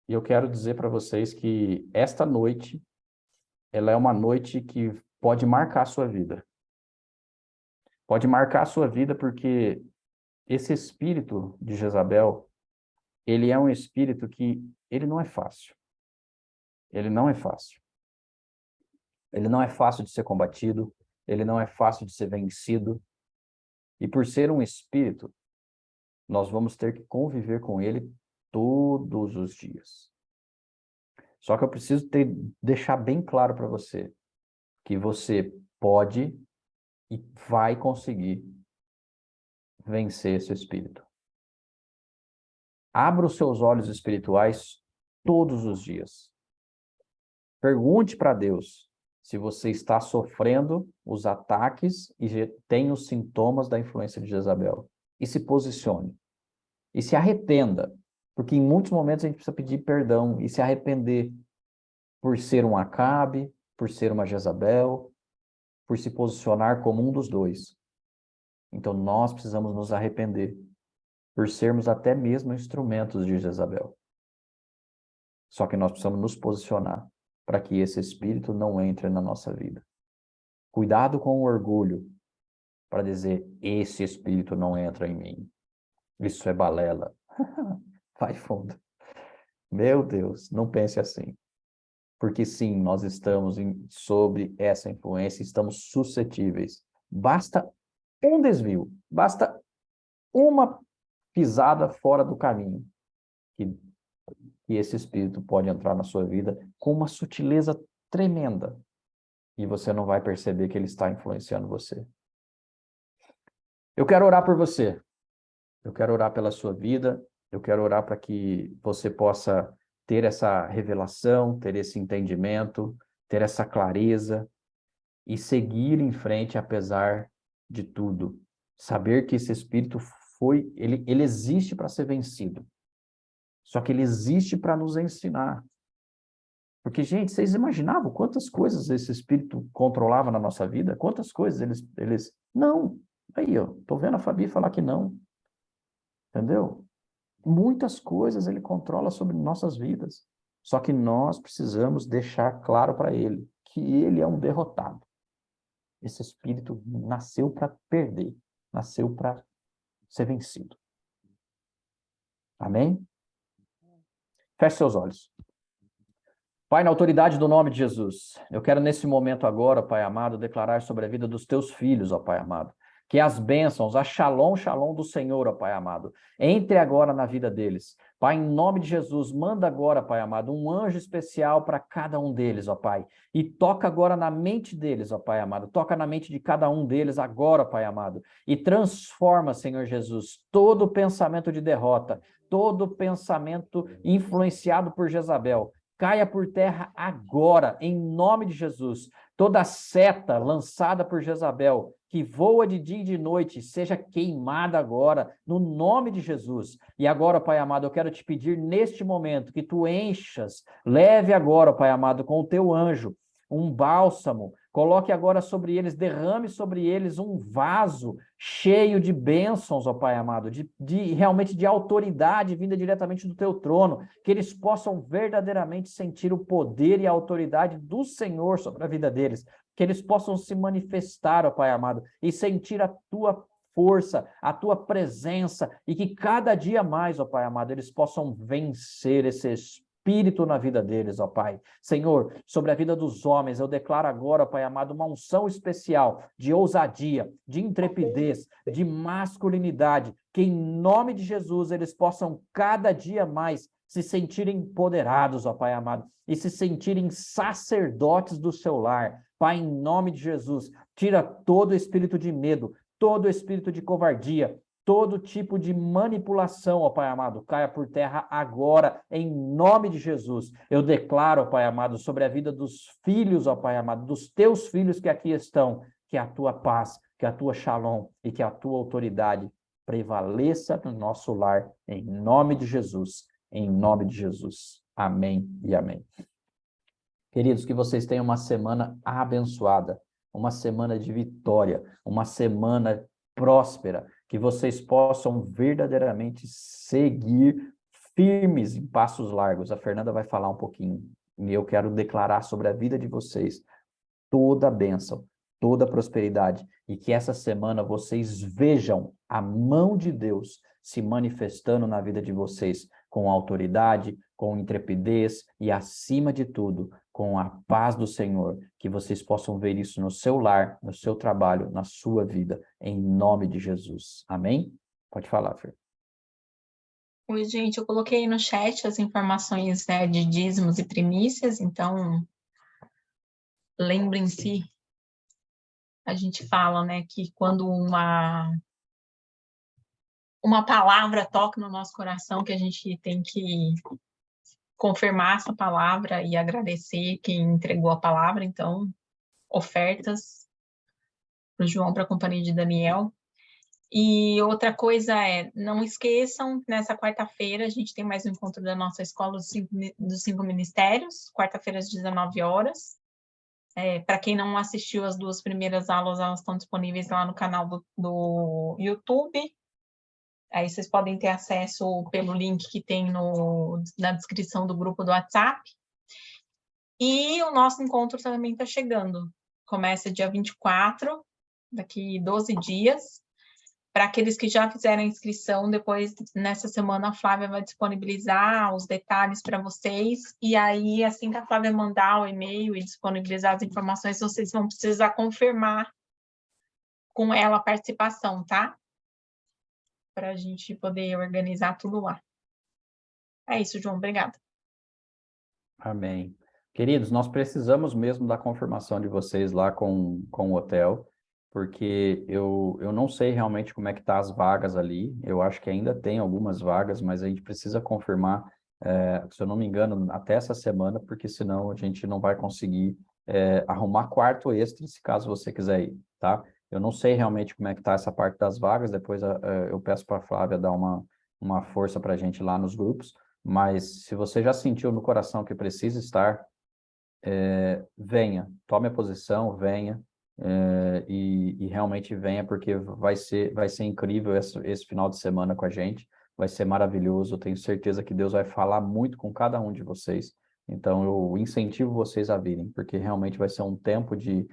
e eu quero dizer para vocês que esta noite, ela é uma noite que pode marcar a sua vida. Pode marcar a sua vida porque esse espírito de Jezabel, ele é um espírito que ele não é fácil. Ele não é fácil. Ele não é fácil de ser combatido. Ele não é fácil de ser vencido. E por ser um espírito, nós vamos ter que conviver com ele todos os dias. Só que eu preciso deixar bem claro para você que você pode e vai conseguir vencer esse espírito. Abra os seus olhos espirituais todos os dias. Pergunte para Deus se você está sofrendo os ataques e tem os sintomas da influência de Jezabel. E se posicione. E se arrependa. Porque em muitos momentos a gente precisa pedir perdão e se arrepender por ser um Acabe, por ser uma Jezabel, por se posicionar como um dos dois. Então nós precisamos nos arrepender por sermos até mesmo instrumentos de Jezabel. Só que nós precisamos nos posicionar para que esse espírito não entre na nossa vida. Cuidado com o orgulho para dizer, esse espírito não entra em mim. Isso é balela. Vai fundo. Meu Deus, não pense assim. Porque sim, nós estamos sobre essa influência, estamos suscetíveis. Basta um desvio, basta uma pisada fora do caminho, que esse espírito pode entrar na sua vida com uma sutileza tremenda, e você não vai perceber que ele está influenciando você. Eu quero orar por você, eu quero orar pela sua vida, eu quero orar para que você possa ter essa revelação, ter esse entendimento, ter essa clareza, e seguir em frente apesar de tudo. Saber que esse espírito ele existe para ser vencido. Só que ele existe para nos ensinar. Porque, gente, vocês imaginavam quantas coisas esse espírito controlava na nossa vida? Quantas coisas eles... Não. Aí, ó, tô vendo a Fabi falar que não. Entendeu? Muitas coisas ele controla sobre nossas vidas. Só que nós precisamos deixar claro para ele que ele é um derrotado. Esse espírito nasceu para perder. Nasceu para ser vencido. Amém? Feche seus olhos. Pai, na autoridade do nome de Jesus, eu quero nesse momento agora, Pai amado, declarar sobre a vida dos teus filhos, ó Pai amado, que as bênçãos, a shalom, shalom do Senhor, ó Pai amado, entre agora na vida deles. Pai, em nome de Jesus, manda agora, Pai amado, um anjo especial para cada um deles, ó Pai. E toca agora na mente deles, ó Pai amado. Toca na mente de cada um deles agora, Pai amado. E transforma, Senhor Jesus, todo pensamento de derrota, todo pensamento influenciado por Jezabel. Caia por terra agora, em nome de Jesus. Toda seta lançada por Jezabel, que voa de dia e de noite, seja queimada agora, no nome de Jesus. E agora, Pai amado, eu quero te pedir neste momento que tu enchas, leve agora, Pai amado, com o teu anjo, um bálsamo, coloque agora sobre eles, derrame sobre eles um vaso cheio de bênçãos, ó Pai amado, realmente de autoridade vinda diretamente do teu trono, que eles possam verdadeiramente sentir o poder e a autoridade do Senhor sobre a vida deles, que eles possam se manifestar, ó Pai amado, e sentir a tua força, a tua presença, e que cada dia mais, ó Pai amado, eles possam vencer esse espírito na vida deles, ó Pai. Senhor, sobre a vida dos homens, eu declaro agora, ó Pai amado, uma unção especial de ousadia, de intrepidez, de masculinidade, que em nome de Jesus eles possam cada dia mais se sentirem empoderados, ó Pai amado, e se sentirem sacerdotes do seu lar. Pai, em nome de Jesus, tira todo o espírito de medo, todo o espírito de covardia, todo tipo de manipulação, ó Pai amado, caia por terra agora, em nome de Jesus. Eu declaro, ó Pai amado, sobre a vida dos filhos, ó Pai amado, dos teus filhos que aqui estão, que a tua paz, que a tua shalom e que a tua autoridade prevaleça no nosso lar, em nome de Jesus, em nome de Jesus. Amém e amém. Queridos, que vocês tenham uma semana abençoada, uma semana de vitória, uma semana próspera, que vocês possam verdadeiramente seguir firmes em passos largos. A Fernanda vai falar um pouquinho, e eu quero declarar sobre a vida de vocês toda a bênção, toda a prosperidade, e que essa semana vocês vejam a mão de Deus se manifestando na vida de vocês, com autoridade, com intrepidez e, acima de tudo, com a paz do Senhor, que vocês possam ver isso no seu lar, no seu trabalho, na sua vida, em nome de Jesus. Amém? Pode falar, Fer. Oi, gente, eu coloquei no chat as informações, né, de dízimos e primícias, então lembrem-se, a gente fala, né, que quando uma palavra toca no nosso coração, que a gente tem que confirmar essa palavra e agradecer quem entregou a palavra. Então, ofertas para o João, para a companhia de Daniel. E outra coisa não esqueçam, nessa quarta-feira a gente tem mais um encontro da nossa Escola dos Cinco Ministérios, quarta-feira às 19 horas. Para quem não assistiu as 2 primeiras aulas, elas estão disponíveis lá no canal do YouTube. Aí vocês podem ter acesso pelo link que tem na descrição do grupo do WhatsApp. E o nosso encontro também está chegando. Começa dia 24, daqui 12 dias. Para aqueles que já fizeram a inscrição, depois, nessa semana, a Flávia vai disponibilizar os detalhes para vocês. E aí, assim que a Flávia mandar o e-mail e disponibilizar as informações, vocês vão precisar confirmar com ela a participação, tá? Para a gente poder organizar tudo lá. É isso, João. Obrigada. Amém. Queridos, nós precisamos mesmo da confirmação de vocês lá com o hotel, porque eu não sei realmente como é que tá as vagas ali. Eu acho que ainda tem algumas vagas, mas a gente precisa confirmar, se eu não me engano, até essa semana, porque senão a gente não vai conseguir arrumar quarto extra, se caso você quiser ir, tá? Eu não sei realmente como é que está essa parte das vagas, depois eu peço para a Flávia dar uma força para a gente lá nos grupos, mas se você já sentiu no coração que precisa estar, venha, tome a posição, venha, e realmente venha, porque vai ser incrível esse final de semana com a gente, vai ser maravilhoso, eu tenho certeza que Deus vai falar muito com cada um de vocês, então eu incentivo vocês a virem, porque realmente vai ser um tempo de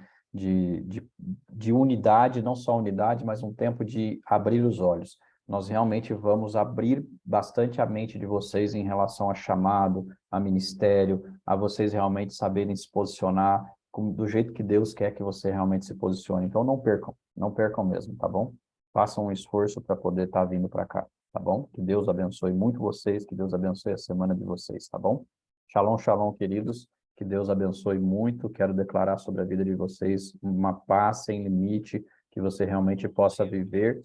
unidade, não só unidade, mas um tempo de abrir os olhos. Nós realmente vamos abrir bastante a mente de vocês em relação a chamado, a ministério, a vocês realmente saberem se posicionar do jeito que Deus quer que você realmente se posicione. Então não percam mesmo, tá bom? Façam um esforço para poder estar vindo para cá. tá bom? Que Deus abençoe muito vocês, que Deus abençoe a semana de vocês, tá bom? Shalom, shalom, queridos. Que Deus abençoe muito. Quero declarar sobre a vida de vocês uma paz sem limite, que você realmente possa viver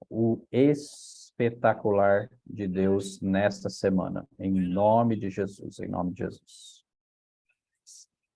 o espetacular de Deus nesta semana. Em nome de Jesus, em nome de Jesus.